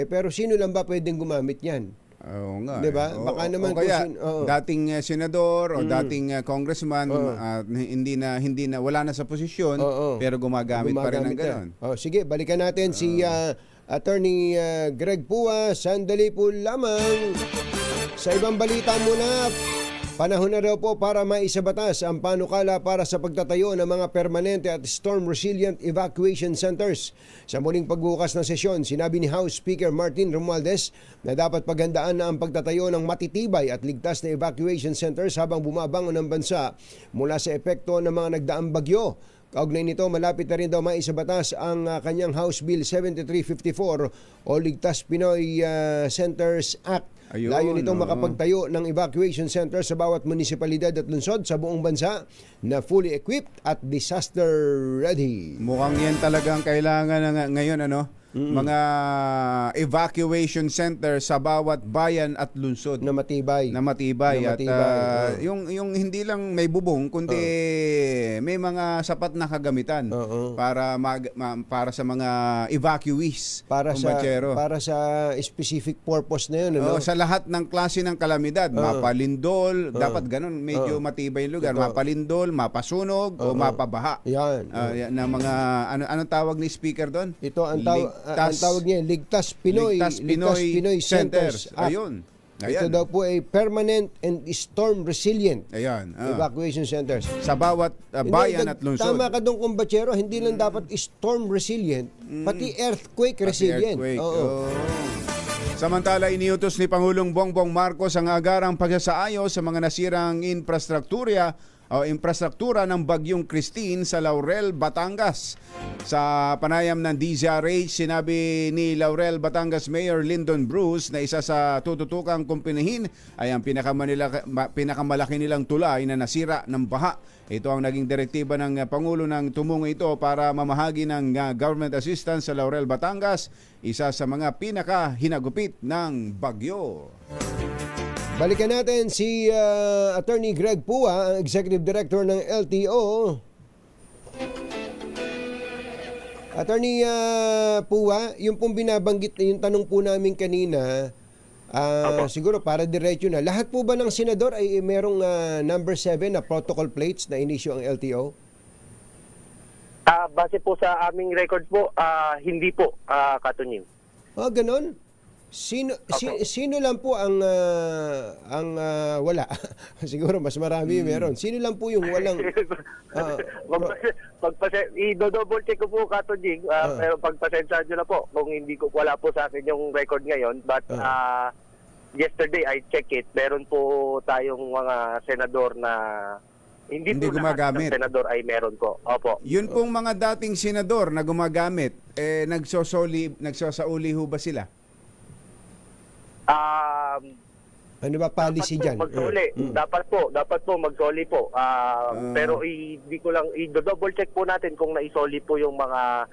Pero sino lang ba pwedeng gumamit yan? Oo nga. Diba? Baka naman kaya dating senador o dating congressman hindi na wala na sa posisyon pero gumagamit pa rin ng gano'n. Sige, balikan natin si Attorney Greg Pua. Sandali po lamang. Sa ibang balita muna, panahon na raw po para maisabatas ang panukala para sa pagtatayo ng mga permanente at storm-resilient evacuation centers. Sa muling pagbukas ng sesyon, sinabi ni House Speaker Martin Romualdez na dapat paghandaan na ang pagtatayo ng matitibay at ligtas na evacuation centers habang bumabangon ng bansa mula sa epekto ng mga nagdaang bagyo. Kaugnay nito, malapit na rin daw maisabatas ang kanyang House Bill 7354 o Ligtas Pinoy Centers Act. Layo nitong makapagtayo ng evacuation center sa bawat munisipalidad at lungsod sa buong bansa na fully equipped at disaster ready. Mukhang yan talagang kailangan ngayon mga evacuation center sa bawat bayan at lungsod Na matibay. na matibay, Na at matibay, yung hindi lang may bubong kundi may mga sapat na kagamitan Oo. para sa mga evacuees, kumbachero. Para sa specific purpose na yun, ano? Sa lahat ng klase ng kalamidad, mapalindol, dapat ganun, medyo matibay yung lugar, mapalindol, mapasunog o mapabaha. Yan. Yan na mga anong tawag ni speaker doon? Ito ang tawag niya, Ligtas Pinoy Centers Act. Ayun. Ito daw po ay permanent and storm resilient Ayan. evacuation centers. Sa bawat bayan at lungsod. Tama ka doon, kumbachero, hindi lang dapat storm resilient, pati earthquake resilient. Earthquake. Oo. Samantala, iniutos ni Pangulong Bongbong Marcos ang agarang pagsasaayos sa mga nasirang infrastruktura ng Bagyong Christine sa Laurel, Batangas. Sa panayam ng DZRH, sinabi ni Laurel, Batangas Mayor Lyndon Bruce na isa sa tututukang kumpinihin ay ang pinakamalaki nilang tulay na nasira ng baha. Ito ang naging direktiba ng Pangulo ng tumungo ito para mamahagi ng government assistance sa Laurel, Batangas, isa sa mga pinakahinagupit ng bagyo. Balikan natin si Attorney Greg Pua, ang Executive Director ng LTO. Attorney Pua, yung pong binabanggit, yung tanong po namin kanina, siguro para diretso na, lahat po ba ng senador ay merong number 7 na protocol plates na inisyu ang LTO? Base po sa aming record po, hindi po, Katunying. Ganon? Sino lang po ang wala? Siguro mas marami meron. Sino lang po yung walang I-double check ko po, Katunying, pero pagpasensya nyo na po kung hindi ko, wala po sa akin yung record ngayon, but yesterday I check it, meron po tayong mga senador na hindi po gumagamit. Lahat ng senador ay meron po. Opo. Yun pong mga dating senador na gumagamit, nagsasauli ho ba sila? ano ba policy dapat dyan? po magsoli. Dapat po magsoli po. Pero hindi ko lang i-double check po natin kung naisoli po yung mga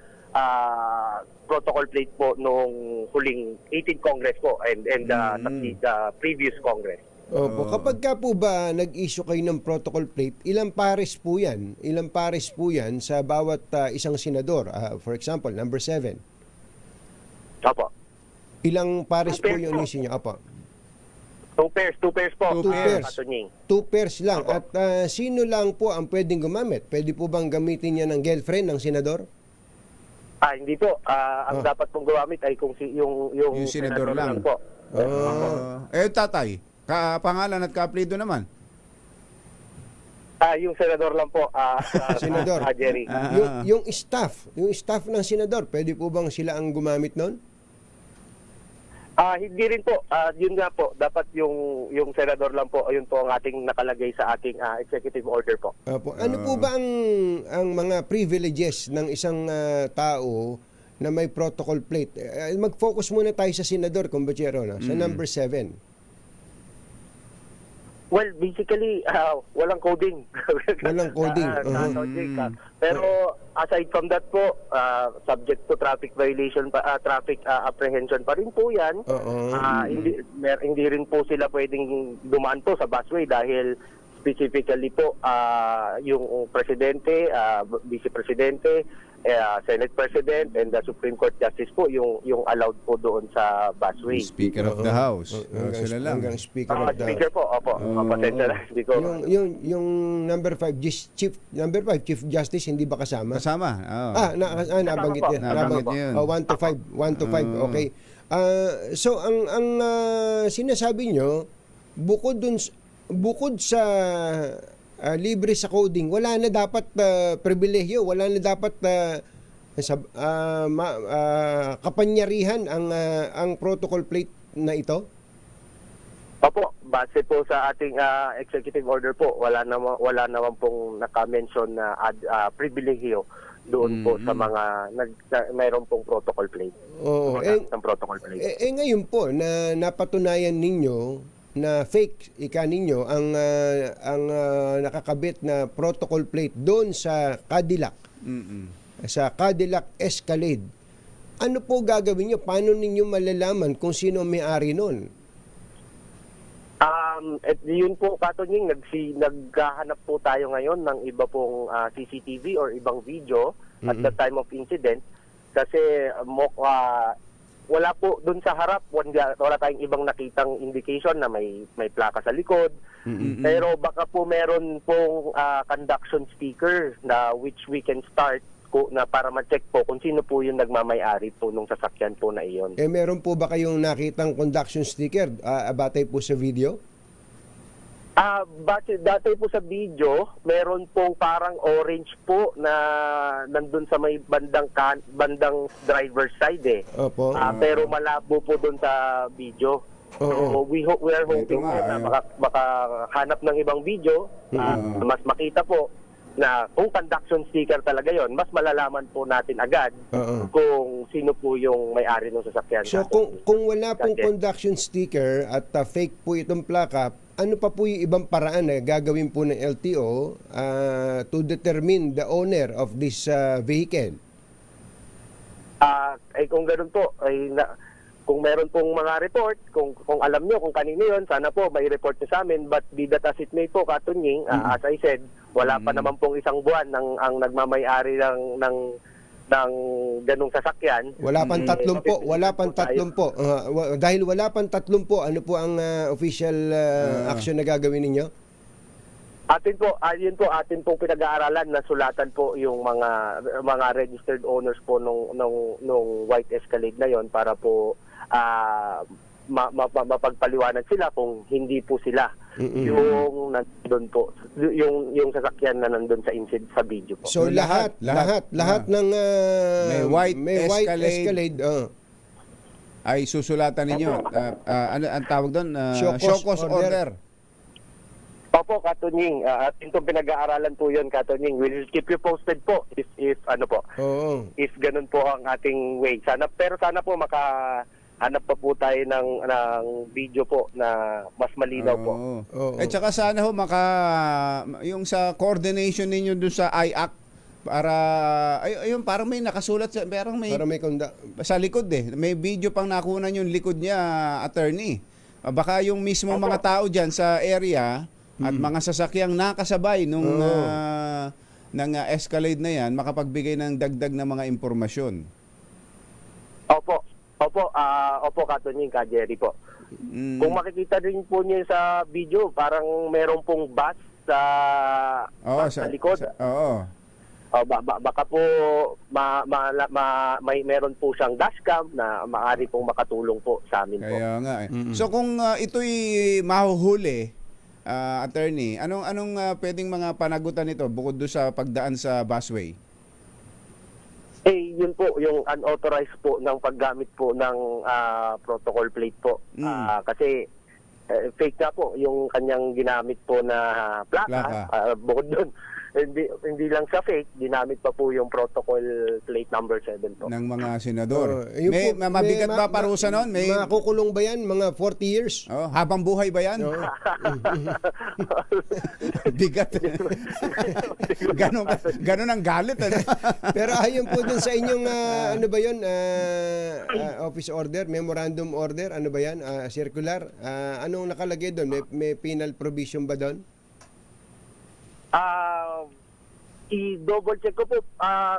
protocol plate po nung huling 18th Congress po and the previous Congress. Opo. Kapag ka po ba nag-issue kayo ng protocol plate, ilang pares po yan? Ilang pares po yan sa bawat isang senador? For example, number 7. Opo. Ilang pares po Two pairs yung po. issue niya? Opo. Two pairs po. Two pairs. Katunying. 2 pairs lang. Opo. At sino lang po ang pwedeng gumamit? Pwede po bang gamitin niya ng girlfriend ng senador? Hindi po. Ang dapat pong gumamit ay kung yung senador lang po. Tatay, pangalan at ka-apelyido naman. Yung senador lang po. Senador. Jerry. Yung staff ng senador, pwede po bang sila ang gumamit nun? Hindi rin po. Yun nga po. Dapat yung senador lang po. Ayun po ang ating nakalagay sa ating executive order po. Opo. Ano po ba ang mga privileges ng isang tao na may protocol plate? Mag-focus muna tayo sa senador, kumbachero, no? Sa number 7. Well, basically, walang coding. Walang coding. Pero aside from that po, subject to traffic violation, traffic apprehension pa rin po yan. Hindi rin po sila pwedeng dumaan po sa busway dahil specifically po yung presidente, vice presidente, Senate President and the Supreme Court Justice po yung allowed po doon sa busway. Speaker of the House. Sila lang. Hanggang Speaker of the Speaker po, opo. Pasensya na. Hindi ko. Yung number 5, Chief Justice, hindi ba kasama? Kasama. Nabanggit niya. Nabanggit niya yun. 1 to 5. Okay. So ang sinasabi nyo, bukod sa libre sa coding, wala na dapat pribilehyo, wala na dapat kapanyarihan ang protocol plate na ito? Opo, base po sa ating executive order po, wala naman pong naka-mention na pribilehyo doon po sa mga mayroon pong protocol plate. Oo. Ng protocol plate. Ngayon po na napatunayan ninyo na fake ninyo ang nakakabit na protocol plate doon sa Cadillac. Sa Cadillac Escalade. Ano po gagawin nyo? Paano ninyo malalaman kung sino ang may-ari nun? At yun po, Katunying, naghahanap po tayo ngayon ng iba pong CCTV or ibang video at the time of incident kasi wala po dun sa harap, wala tayong ibang nakitang indication na may plaka sa likod. Pero baka po meron pong conduction sticker na which we can start na para ma-check po kung sino po yung nagmamay-ari po nung sasakyan po na iyon. Meron po ba kayong nakitang conduction sticker batay po sa video? Dati po sa video, meron pong parang orange po na nandun sa may bandang driver's side eh. Opo. Pero malabo po dun sa video. So we are hoping nga, na makahanap ng ibang video, mas makita po na kung conduction sticker talaga yon, mas malalaman po natin agad kung sino po yung may-ari ng sasakyan. So kung wala pong conduction sticker at fake po itong plaka, ano pa po yung ibang paraan na gagawin po ng LTO to determine the owner of this vehicle? Kung ganoon po, kung meron pong mga report, kung alam nyo kung kanino yon, sana po may report nyo sa amin. But be that as it may po, Katunying, as I said, wala pa naman pong isang buwan ang nagmamay-ari ng ganung sasakyan. Wala pang 30 po. Wala pang 30 po. Dahil wala pang 30 po, ano po ang official action na gagawin ninyo? Atin po pong pinag-aaralan na sulatan po yung mga registered owners po nung white Escalade na yon para po mapagpaliwanag sila kung hindi po sila yung nandun po, yung sasakyan na nandun sa video po. So lahat ng may white Escalade ay susulatan ninyo. Ano ang tawag doon? Show cause order. Opo, Katunying. Atin itong pinag-aaralan po yun, Katunying. We'll keep you posted po if if ganun po ang ating way. Sana po hanap pa po tayo ng video po na mas malinaw po. At saka sana ho yung sa coordination ninyo doon sa IAC para ayun parang may nakasulat parang may sa likod may video pang nakunan yung likod niya, attorney. Baka yung mismo mga tao diyan sa area at mga sasakyang nakasabay nung ng Escalade na yan makapagbigay ng dagdag na mga impormasyon. Opo, Katunying, Ka Jerry po. Kung makikita rin po niyo sa video, parang meron pong bus sa likod. Baka po may meron po siyang dashcam na maaari pong makatulong po sa amin po. Kaya nga eh. So kung ito'y mahuhuli, attorney, anong pwedeng mga panagutan nito bukod doon sa pagdaan sa busway? Yun po, yung unauthorized po ng paggamit po ng protocol plate po. Kasi fake na po yung kanyang ginamit po na plaka. Bukod doon, hindi lang sa fake, ginamit pa po yung protocol plate number 7 po. Ng mga senador. May mabigat ba parusa noon? May makukulong ba yan? Mga 40 years? Habang buhay ba yan? Bigat. Ganon ang galit. Pero ayon po dun sa inyong ano ba yun? Office order, memorandum order, ano ba yan? Circular. Anong nakalagay doon? May penal provision ba doon? I-double check ko po,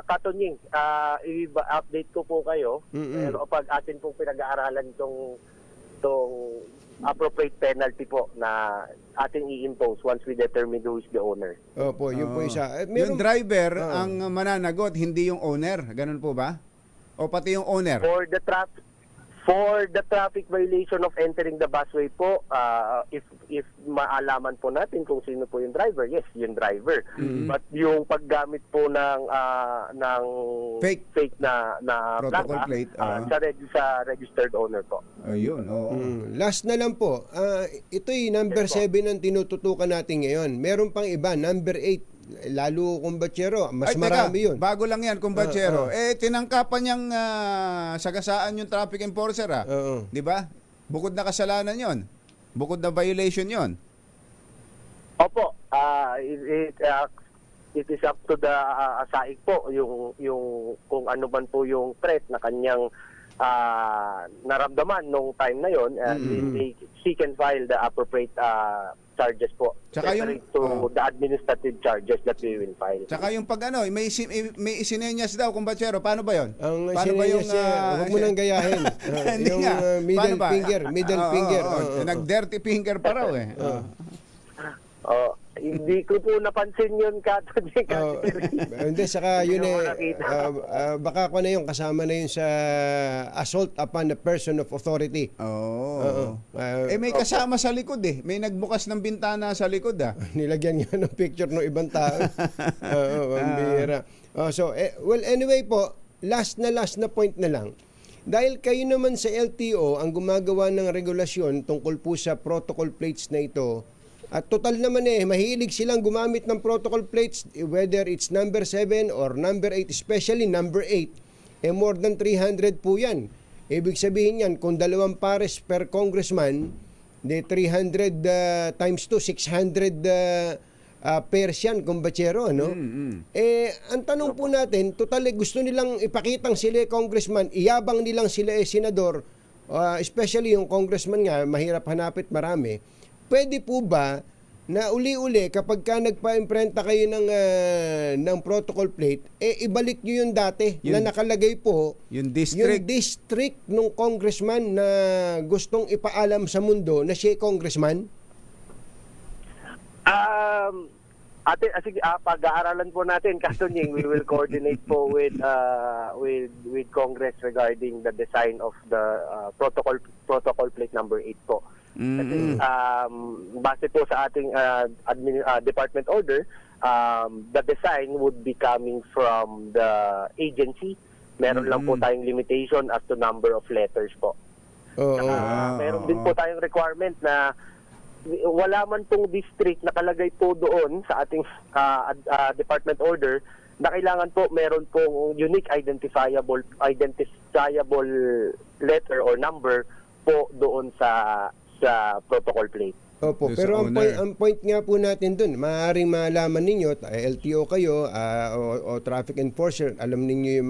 Katunying. I-update ko po kayo. Pero pag atin pong pinag-aaralan itong appropriate penalty po na ating i-impose once we determine who is the owner. Opo, yun po isa. Yung driver ang mananagot, hindi yung owner. Ganun po ba? O pati yung owner? For the traffic violation of entering the busway po, if maalaman po natin kung sino po yung driver, yes, yung driver. But yung paggamit po ng fake na protocol plaka, plate sa registered owner po. Ayun, Last na lang po, ito'y number 7 ang tinututukan natin ngayon. Meron pang iba, number 8. Lalo kumbatsero, mas marami yun. Bago lang yan, kumbatsero. Tinangkapan niyang sagasaan yung traffic enforcer, di ba? Bukod na kasalanan yon, bukod na violation yon. Opo, it is up to the SAIC po yung kung ano man po yung threat na kanyang naramdaman nung time na yon. She can file the appropriate charges po. Tsaka yung- separate to the administrative charges that we will file. Tsaka yung pag ano, may isinenyas daw, kumpatsero. Paano ba yon? Ang Paano ba yung... huwag mo nang gayahin. Hindi Yung nga. Paano middle ba? finger, middle Oo, finger. oo, Oo, oo. Nag-dirty finger pa raw eh. Hindi ko po napansin yun, Kato. Oh, hindi, saka yun Hindi eh, ko nakita. baka ko na yun, kasama na yun sa assault upon a person of authority. Oo. Oo. May kasama sa likod eh. May nagbukas ng bintana sa likod ah. Nilagyan nga ng picture ng ibang tao. Oo, ang bihira. Well, anyway po, last na point na lang. Dahil kayo naman sa LTO ang gumagawa ng regulasyon tungkol po sa protocol plates na ito, at total naman mahilig silang gumamit ng protocol plates, whether it's number 7 or number 8, especially number 8, more than 300 po yan. Ibig sabihin yan, kung 2 pares per congressman, 300 times 2, 600 pairs yan, kumbatsero, ano? Ang tanong po natin, total gusto nilang ipakitang sila congressman, iyabang nilang sila senador, especially yung congressman nga, mahirap hanapit marami. Pwede po ba na uli-uli kapag ka nagpa-imprenta kayo ng protocol plate, ibalik nyo yung dati na nakalagay po Yung district. yung district ng congressman na gustong ipaalam sa mundo na siya congressman? Sige, pag-aaralan po natin, Katunying, we will coordinate po with Congress regarding the design of the protocol plate number 8 po. Kasi base po sa ating department order, the design would be coming from the agency. Meron lang po tayong limitation as to number of letters po. Meron din po tayong requirement na wala man pong district nakalagay po doon sa ating department order na kailangan po meron pong unique identifiable letter or number po doon sa protocol plate. Opo, Doon sa pero owner. ang point nga po natin dun, maaaring malaman ninyo, LTO kayo o traffic enforcer, alam ninyo yung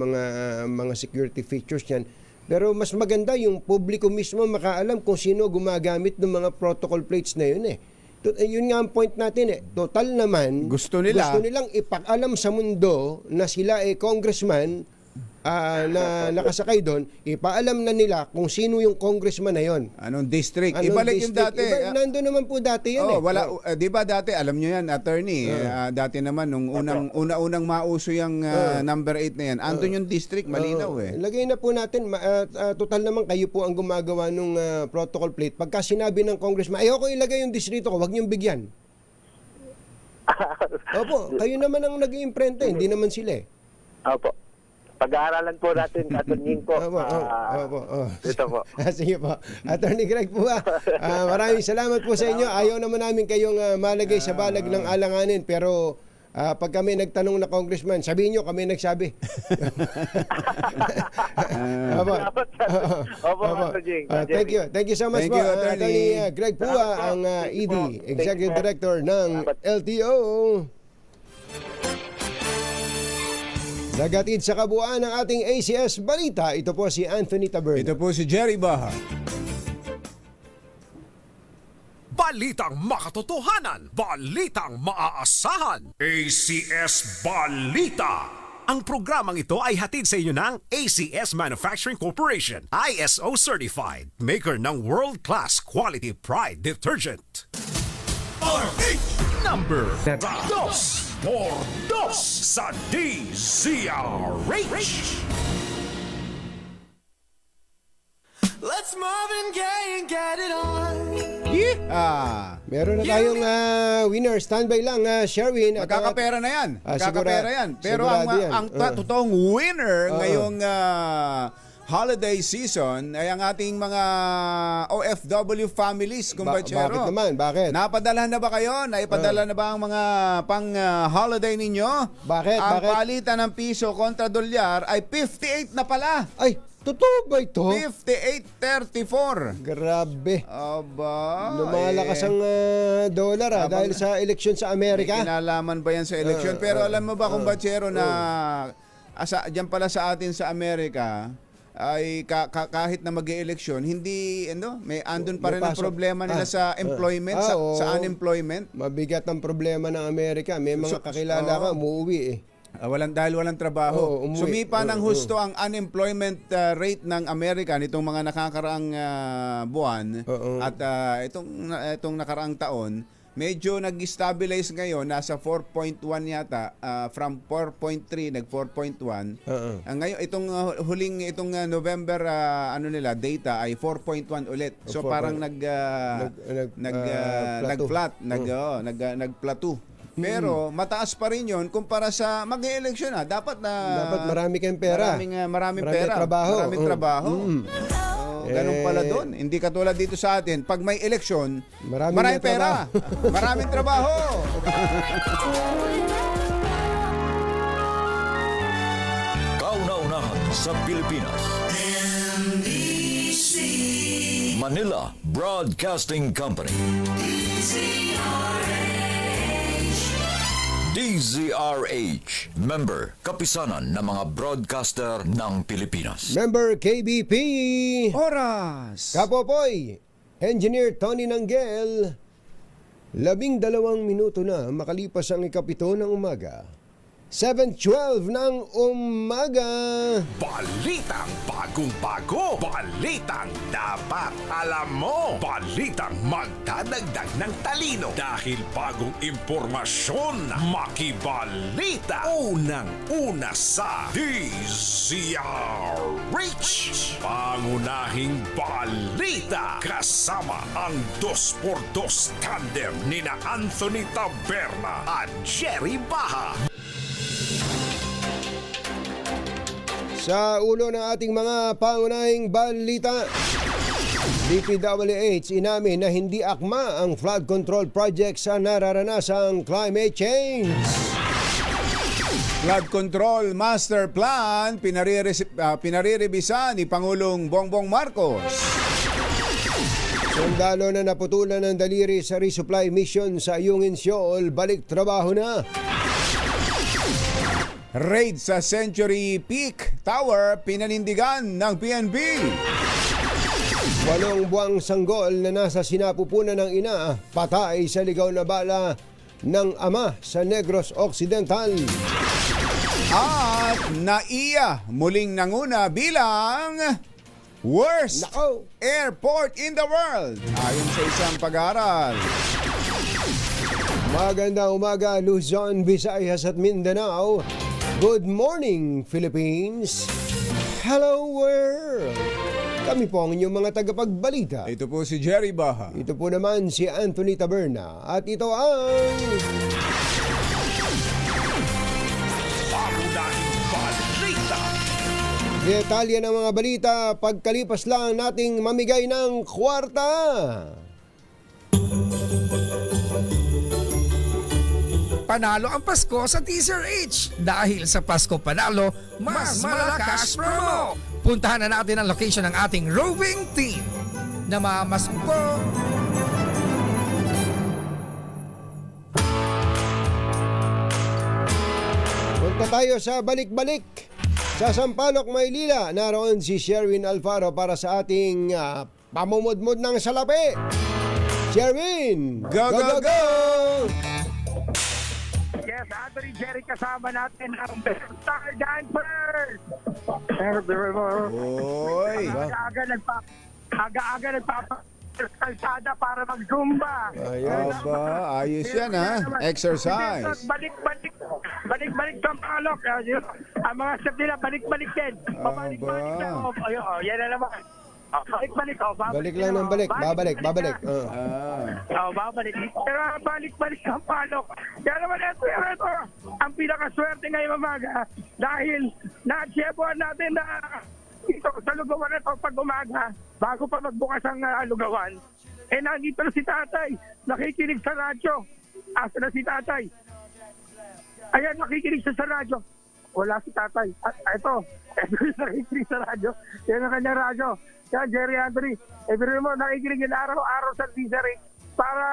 mga security features niyan. Pero mas maganda yung publiko mismo makaalam kung sino gumagamit ng mga protocol plates na yun eh. Yun nga ang point natin. Total naman, Gusto nilang ipaalam sa mundo na sila congressman na nakasakay doon, ipaalam na nila kung sino yung congressman na yon. Anong district? Anong Ibalik yung district? dati. Nandun naman po dati yun Wala, 'di ba dati alam niyo yan, attorney, dati naman nung unang mauso yung number 8 na yan. Andun yung district, malinaw eh. Lagay na po natin, total naman kayo po ang gumagawa nung protocol plate. Pagka sinabi ng congressman, ayoko ilagay yung distrito ko, wag niyong bigyan. Opo, kayo naman ang nag-iimprenta, hindi naman sila eh. Opo. Pag-aaralan po natin, Katunying po. Ito po. Sige po. Attorney Greg po maraming salamat po sa inyo. Ayaw naman namin kayong malagay sa balag ng alanganin, pero pag kami nagtanong na congressman, sabihin nyo kami nagsabi. Thank you so much Thank po, you, Attorney. Greg Pua, ang ED, Executive Director ng LTO. Nagatid sa kabuuan ng ating ACS Balita, ito po si Anthony Taberna. Ito po si Jerry Baha. Balitang makatotohanan, balitang maaasahan. ACS Balita. Ang programang ito ay hatid sa inyo ng ACS Manufacturing Corporation, ISO certified, maker ng world-class quality pride detergent. Number 2 por 2 sa DZRH. Let's Marvin Gaye and get it on. Meron na tayong winner. Standby lang, Sherwin. At Magkakapera na yan. Magkakapera yan. Pero ang totoong winner ngayong holiday season ay ang ating mga OFW families, kumpatsero. Bakit naman? Bakit? Napadala na ba kayo? Naipadala na ba ang mga pang-holiday ninyo? Bakit? Ang Bakit? palitan ng piso kontra dolyar ay 58 na pala. Ay, Totoo ba ito? 58.34. Grabe. Aba. Lumalakas ang dollar dahil sa eleksyon sa May Amerika. kinalaman ba yan sa eleksyon? Pero alam mo ba, kumbatsero, na dyan pala sa atin sa Amerika, ay kahit na mag-eleksyon, hindi, may andun pa rin ang Napasok. problema nila sa employment, oo. sa unemployment. Mabigat ang problema ng Amerika. May mga kakilala ka, umuwi eh. Dahil walang trabaho. Oo, umuwi. Sumipa ng husto ang unemployment rate ng Amerika nitong mga nakakaraang buwan. Oo. At itong nakaraang taon, medyo nag-stabilize ngayon, nasa 4.1 yata, from 4.3 nag 4.1. Oo. Ngayon itong itong November data ay 4.1 ulit. So parang nag-flat, nag-plateau. Pero mataas pa rin 'yon kumpara sa mag-eleksyon dapat Marami kayong pera. Maraming Marami pera, trabaho. maraming trabaho. Ganun pala doon. Hindi katulad dito sa atin, pag may eleksyon, maraming pera, maraming trabaho. Kauna-unahan sa Pilipinas. Manila Broadcasting Company. DZRH, member, kapisanan ng mga broadcaster ng Pilipinas. Member KBP. Oras. Kapopoy, Engineer Tony Nanggel, 12 minuto na makalipas ang ikapito ng umaga. 7:12 ng umaga. Balitang bagong-bago. Balitang dapat alam mo. Balitang magdadagdag ng talino. Dahil bagong impormasyon, makibalita. Unang-una sa DZRH. Pangunahing balita. Kasama ang 2x2 tandem nina Anthony Taberna at Jerry Baha. Sa ulo ng ating mga pangunahing balita, DPWH inamin na hindi akma ang flood control project sa nararanasang climate change. Flood Control Master Plan pinariribisa ni Pangulong Bongbong Marcos. Sundalo na naputulan ng daliri sa resupply mission sa Ayungin Siol, balik trabaho na. Raid sa Century Peak Tower pinanindigan ng PNP. 8 buwang sanggol na nasa sinapupunan ng ina, patay sa ligaw na bala ng ama sa Negros Occidental. At NAIA muling nanguna bilang worst Nako! airport in the world ayon sa isang pag-aaral. Magandang umaga, Luzon, Visayas at Mindanao. Good morning, Philippines. Hello, world. Kami po ang inyong mga tagapagbalita. Ito po si Jerry Baha. Ito po naman si Anthony Taberna. At ito ang... Pangunahing balita. detalye ng mga balita pagkalipas lang nating mamigay ng kwarta. Panalo ang Pasko sa DZRH. Dahil sa Pasko Panalo, mas malakas promo. Puntahan na natin ang location ng ating roving team. Namamasko. Punta tayo sa balik-balik. Sa Sampaloc, Maynila, naroon si Sherwin Alfaro para sa ating pamumudmud ng salapi. Sherwin! Go, go, go! Yes, Anthony Jerry kasama natin ang Star Dancers. Oy! Aga-aga nagpapalsada para mag-zumba. Aba, ayos yan exercise. Balik-balik Sampaloc. Ang mga step nila, balik-balik din. Pabalik-balik na. Yan na naman. Balik-balik. Balik lang ng balik. Babalik. babalik. Pero balik-balik ang palok. Kaya naman ito, ang pinakaswerte ngayong umaga dahil na-achievean natin na ito sa lugawan na ito pag umaga, bago pa magbukas ang lugawan, nandito na si tatay, nakikinig sa radyo. Asa na si tatay? Ayan, nakikinig sa radyo. wala si tatay. At ito yung nakikinig sa radyo. Yan ang kanyang radyo. Yan, Jerry Anthony. Pero mo, nakikinig yun araw-araw sa Desiree para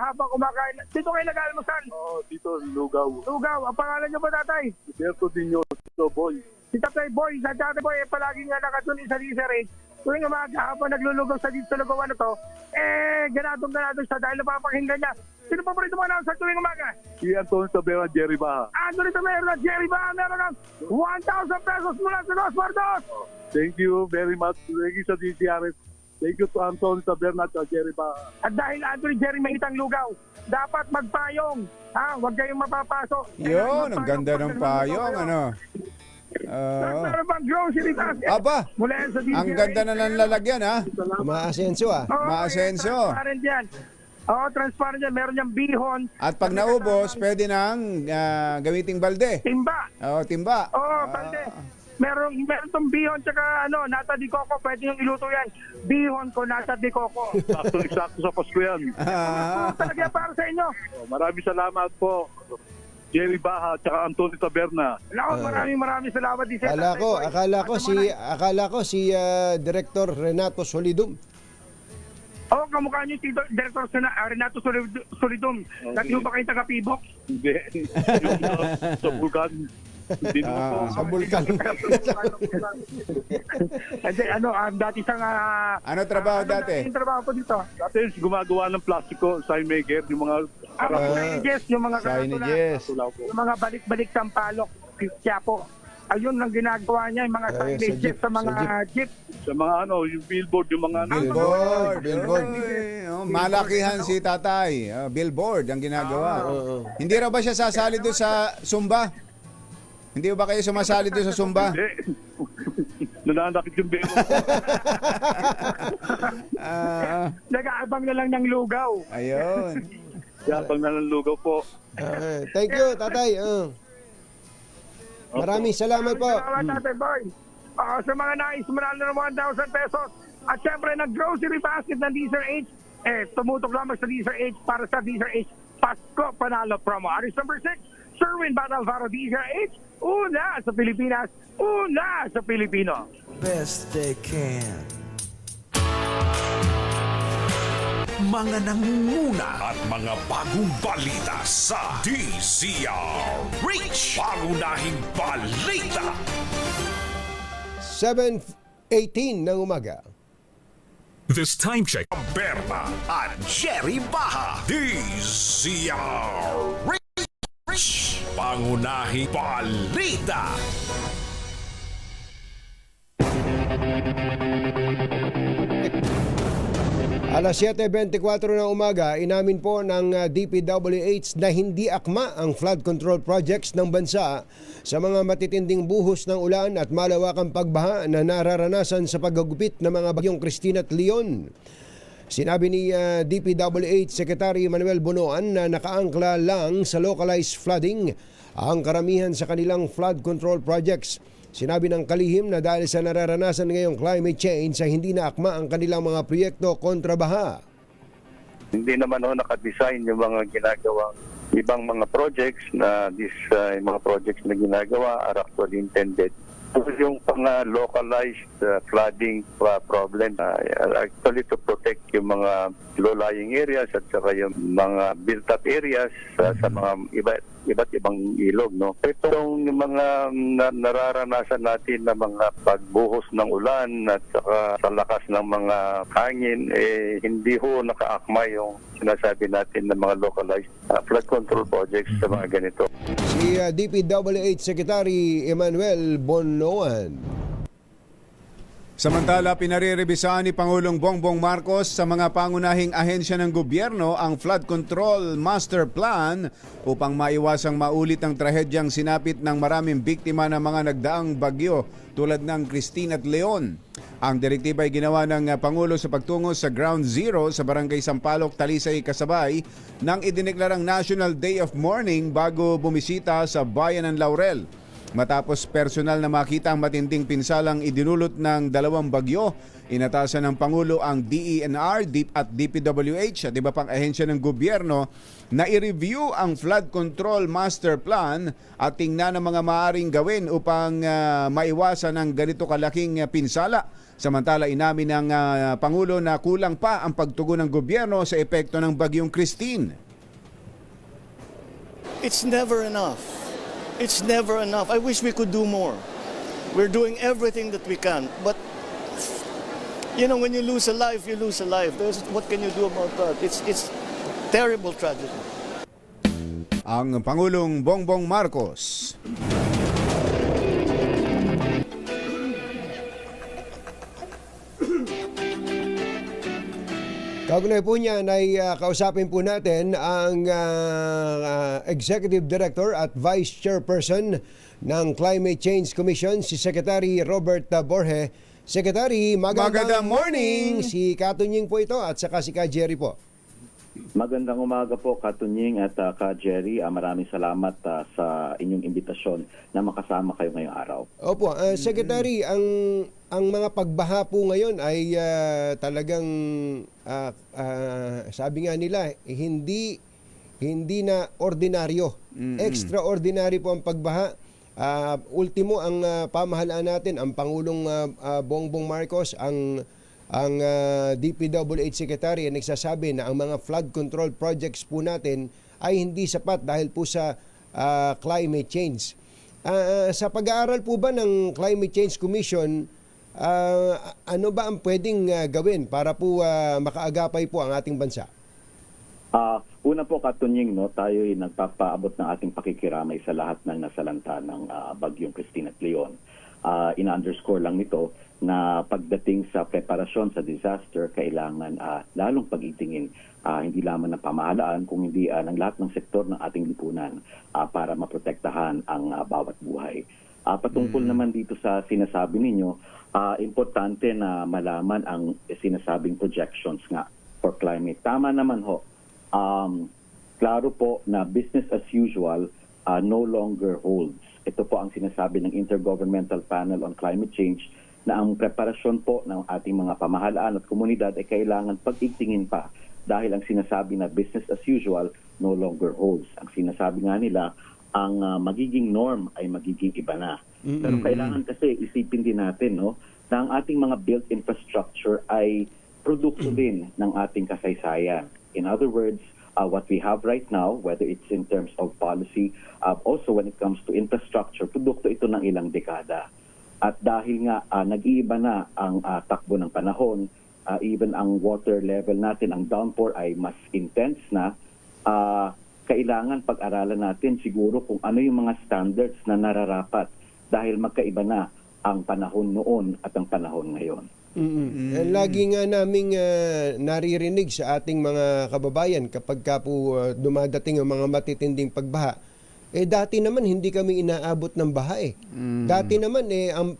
habang kumakain. Dito kayo nag-almusal? Oo, dito, Lugaw. Lugaw. Ang pangalan niyo ba, tatay? Berto Dinyo, dito, boy. Si Tatay Boy, sa Tatay Boy, palagi nga nakatuloy sa Desiree. Tuwing umaga, habang naglulugaw sa dito sa lugawan na to, ganadong-ganadong siya dahil napapakinggan niya. Sino pa rin mga sa tuwing umaga? Si Antonio Tabera, Jerry Baha. Anthony Tabera, Jerry Baha, meron ng 1,000 pesos mula sa Dos por Dos. Thank you very much. Thank you sa DCRS. Thank you to Antonio Tabera at Jerry Baha. At dahil Anthony Jerry may itang lugaw, dapat magpayong. Huwag kayong mapapasok. Yun, ang ganda ng payong, ano. Meron bang grocery basket? Aba, Mula yan sa DCRS. ang ganda na ng lalagyan, ha? Umaasenso Maasenso. Transparent yan. Oo, transparent yan. Meron niyang bihon. At pag naubos, pwede nang gamiting balde. Timba. Oo, timba. Oo, balde. Meron tong bihon tsaka nata di coco, pwede yung iluto yan. Bihon ko, nata di coco. Sakto sa Pasko yan. Talaga yan para sa inyo. Maraming salamat po. Jerry Baha at Antonio Taberna. Maraming salamat din sa Akala ko si Director Renato Solidum. Kamukha niyo si Director Renato Solidum. Dati ba kayong taga-Pibok? Hindi. Yung sa Bulkan. Hindi naman po. Sa Bulkan. Hindi, dati siyang... Ano trabaho dati? Ano trabaho po dito? Dati gumagawa ng plastiko, sign maker, yung mga... Signages, yung mga Signages. yung mga balik-balik sampalok, Quiapo. Ayun ang ginagawa niya, yung mga signages sa mga jeep. Sa mga yung billboard, yung mga... Billboard. Malakihan si tatay. Billboard ang ginagawa. Hindi raw ba siya sasali doon sa Zumba? Hindi ba kayo sumasali doon sa Zumba? Hindi. Nananakit yung belo. Nag-aabang na lang ng lugaw. Ayun. Pag nananlugaw po. Thank you, tatay. Maraming salamat po. Salamat, Tatay Boy. Sa mga nais manalo ng 1,000 pesos. At syempre, nag-grocery basket ng Deezer H. Tumutok lamang sa Deezer H para sa Deezer H Pasko Panalo Promo. Aris number 6, Sherwin Batalvaro, Deezer H. Una sa Pilipinas, una sa Pilipino. Best they can. Mga nangunguna at mga bagong balita sa DZRH. Pangunahing balita. 7:18 ng umaga. This time check. Berna at Jerry Baha. DZRH. Pangunahing balita. Alas 7:24 ng umaga, inamin po ng DPWH na hindi akma ang flood control projects ng bansa sa mga matitinding buhos ng ulan at malawakang pagbaha na nararanasan sa paggagupit ng mga bagyong Christine at Leon. Sinabi ni DPWH Secretary Manuel Bonoan na nakaangkla lang sa localized flooding ang karamihan sa kanilang flood control projects. Sinabi ng kalihim na dahil sa nararanasan ngayong climate change ay hindi na akma ang kanilang mga proyekto kontra baha. Hindi naman nakadesign yung mga ginagawang ibang mga projects na mga projects na ginagawa are actually intended. Yung localized flooding problem actually to protect yung mga low-lying areas at saka yung mga built-up areas sa mga iba't ibang ilog. No? Itong mga nararanasan natin na mga pagbuhos ng ulan at saka sa lakas ng mga hangin, hindi ho nakaakma yung sinasabi natin ng mga localized flood control projects sa mga ganito. Si DPWH Secretary Emmanuel Bonoan. Samantala, pinarirebisahan ni Pangulong Bongbong Marcos sa mga pangunahing ahensya ng gobyerno ang Flood Control Master Plan upang maiwasang maulit ang trahedyang sinapit ng maraming biktima ng mga nagdaang bagyo tulad ng Christine at Leon. Ang direktiba ay ginawa ng Pangulo sa pagtungo sa Ground Zero sa Barangay Sampaloc, Talisay, kasabay ng idineklarang National Day of Mourning bago bumisita sa Bayan ng Laurel. Matapos personal na makita ang matinding pinsalang idinulot ng dalawang bagyo, inatasan ng Pangulo ang DENR at DPWH at iba pang ahensya ng gobyerno na i-review ang flood control master plan at tingnan ang mga maaaring gawin upang maiwasan ang ganito kalaking pinsala. Samantala, inamin ng Pangulo na kulang pa ang pagtugon ng gobyerno sa epekto ng bagyong Christine. It's never enough. It's never enough. I wish we could do more. We're doing everything that we can. But, you know, when you lose a life, you lose a life. What can you do about that? It's terrible tragedy. Ang Pangulong Bongbong Marcos. Kaugnay po niyan ay kausapin po natin ang Executive Director at Vice Chairperson ng Climate Change Commission, si Secretary Robert Borge. Secretary, magandang morning! Si Katunying po ito at saka si Ka Jerry po. Magandang umaga po, Katunying at Ka Jerry. Maraming salamat sa inyong imbitasyon na makasama kayo ngayong araw. Opo, Secretary, ang mga pagbaha po ngayon ay talagang sabi nga nila hindi na ordinaryo. Extraordinary po ang pagbaha. Ultimo ang pamahalaan natin, ang Pangulong Bongbong Marcos, ang DPWH Secretary ay nagsasabi na ang mga flood control projects po natin ay hindi sapat dahil po sa climate change. Sa pag-aaral po ba ng Climate Change Commission, ano ba ang pwedeng gawin para po makaagapay po ang ating bansa? Una po, Katunying, tayo ay nagpapaabot ng ating pakikiramay sa lahat ng nasalanta ng bagyong Christine at Leon. Ina-underscore lang nito na pagdating sa preparasyon sa disaster, kailangan lalong pag-itingin hindi lamang ng pamahalaan, kung hindi ng lahat ng sektor ng ating lipunan para maprotektahan ang bawat buhay. Patungkol naman dito sa sinasabi ninyo, importante na malaman ang sinasabing projections nga for climate. Tama naman ho. Klaro po na business as usual no longer holds. Ito po ang sinasabi ng Intergovernmental Panel on Climate Change na ang preparasyon po ng ating mga pamahalaan at komunidad ay kailangan pag-igtingin pa dahil ang sinasabi na business as usual no longer holds. Ang sinasabi nga nila, ang magiging norm ay magiging iba na. Pero kailangan kasi isipin din natin na ang ating mga built infrastructure ay produkto din ng ating kasaysayan. In other words, what we have right now, whether it's in terms of policy, also when it comes to infrastructure, produkto ito ng ilang dekada. At dahil nga nag-iiba na ang takbo ng panahon, even ang water level natin, ang downpour ay mas intense na, kailangan pag-aralan natin siguro kung ano yung mga standards na nararapat dahil magkaiba na ang panahon noon at ang panahon ngayon. Lagi nga naming naririnig sa ating mga kababayan kapag ka po dumadating ang mga matitinding pagbaha. Dati naman hindi kami inaabot ng baha eh. Dati naman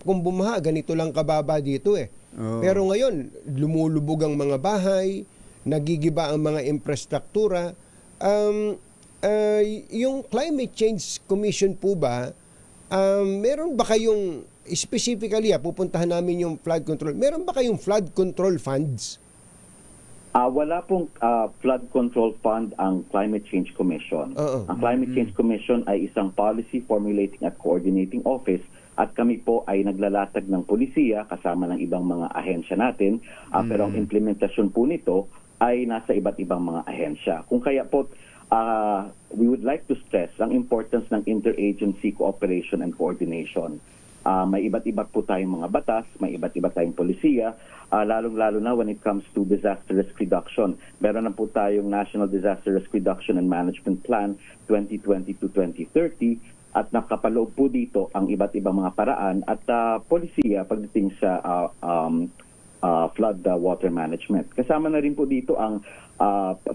kung bumaha ganito lang kababa dito eh. Pero ngayon lumulubog ang mga bahay, nagigiba ang mga infrastruktura. Yung Climate Change Commission po ba, meron ba kayong specifically, pupuntahan namin yung flood control. Meron ba kayong flood control funds? Wala pong flood control fund ang Climate Change Commission. Ang Climate Change Commission ay isang policy formulating at coordinating office at kami po ay naglalatag ng polisiya kasama ng ibang mga ahensya natin. Pero ang implementasyon po nito ay nasa iba't ibang mga ahensya. Kung kaya po, we would like to stress ang importance ng interagency cooperation and coordination. May iba't iba po tayong mga batas, may iba't iba tayong polisiya, lalong-lalo na when it comes to disaster risk reduction. Meron na po tayong National Disaster Risk Reduction and Management Plan 2020 to 2030 at nakapaloob po dito ang iba't ibang mga paraan at polisiya pagdating sa flood water management. Kasama na rin po dito ang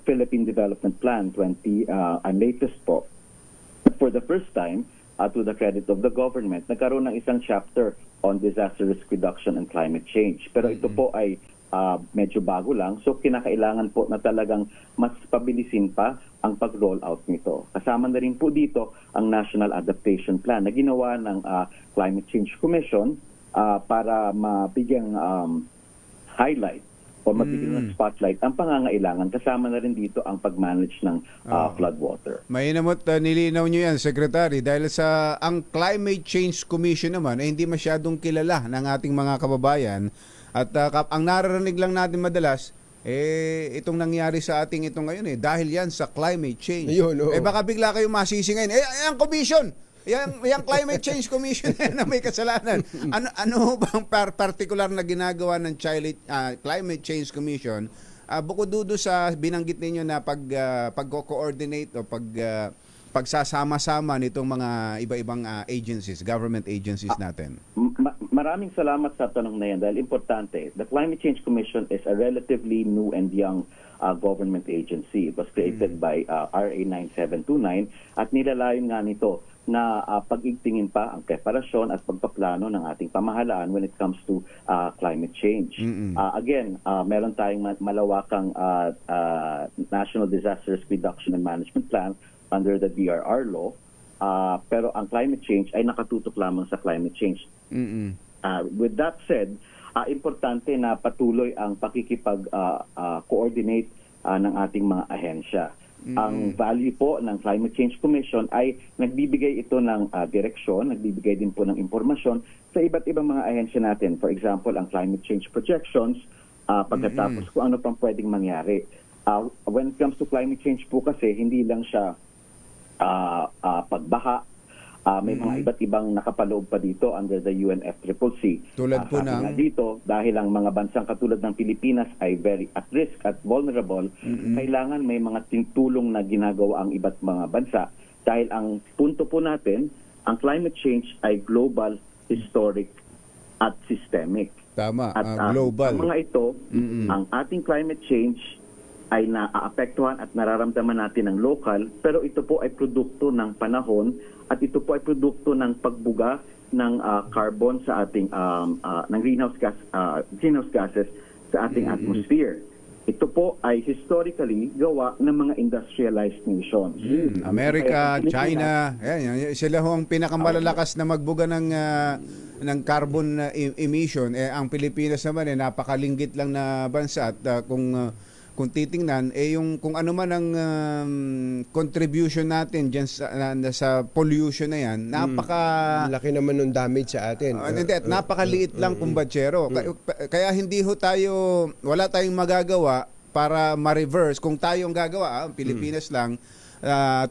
Philippine Development Plan 20 ang latest po. For the first time, to the credit of the government, nagkaroon ng isang chapter on disaster risk reduction and climate change. Pero ito po ay medyo bago lang. So kinakailangan po na talagang mas pabilisin pa ang pag-roll out nito. Kasama na rin po dito ang National Adaptation Plan na ginawa ng Climate Change Commission para mabigyang highlight o mabigyan ng spotlight ang pangangailangan. Kasama na rin dito ang pag-manage ng floodwater. Mainamot nilinaw nyo yan, Secretary, dahil sa ang Climate Change Commission naman ay hindi masyadong kilala ng ating mga kababayan at ang naririnig lang natin madalas itong nangyari sa ating ito ngayon dahil yan sa climate change. Ayun, oo. Baka bigla kayo masisi ngayon. Ang commission! Yung Climate Change Commission na may kasalanan. Ano bang particular na ginagawa ng Climate Change Commission bukod doon sa binanggit ninyo na pag-coordinate o pagsasama-sama nitong mga iba-ibang agencies, government agencies natin? Maraming salamat sa tanong na yan dahil importante. The Climate Change Commission is a relatively new and young government agency. It was created by RA 9729 at nilalayon nga nito na pag-igtingin pa ang preparasyon at pagpaplano ng ating pamahalaan when it comes to climate change. Again, meron tayong malawakang National Disaster Risk Reduction and Management Plan under the DRR law, pero ang climate change ay nakatutok lamang sa climate change. With that said, importante na patuloy ang pakikipag-coordinate ng ating mga ahensya. Ang value po ng Climate Change Commission ay nagbibigay ito ng direksyon, nagbibigay din po ng impormasyon sa iba't ibang mga ahensya natin. For example, ang climate change projections, pagkatapos kung ano pang pwedeng mangyari. When it comes to climate change po kasi, hindi lang siya pagbaha. May mga iba't ibang nakapaloob pa dito under the UNFCCC. Tulad po ng dito, dahil ang mga bansang katulad ng Pilipinas ay very at risk at vulnerable, kailangan may mga tulong na ginagawa ang iba't mga bansa. Dahil ang punto po natin, ang climate change ay global, historic, at systemic. Tama, At global. ang mga ito, ang ating climate change ay naaapektuhan at nararamdaman natin ng local, pero ito po ay produkto ng panahon at ito po ay produkto ng pagbuga ng carbon sa ating ng greenhouse gases sa ating atmosphere. Ito po ay historically gawa ng mga industrialized nations. America, China, yan, sila ho ang pinakamalalakas na magbuga ng carbon emission. Ang Pilipinas naman napakalinggit lang na bansa at kung titingnan yung kung ano man ang contribution natin diyan sa pollution na yan, laki naman ng damage sa atin. Napakaliit lang kumbatsero. Kaya hindi ho wala tayong magagawa para ma-reverse kung tayong gagawa, ang Pilipinas lang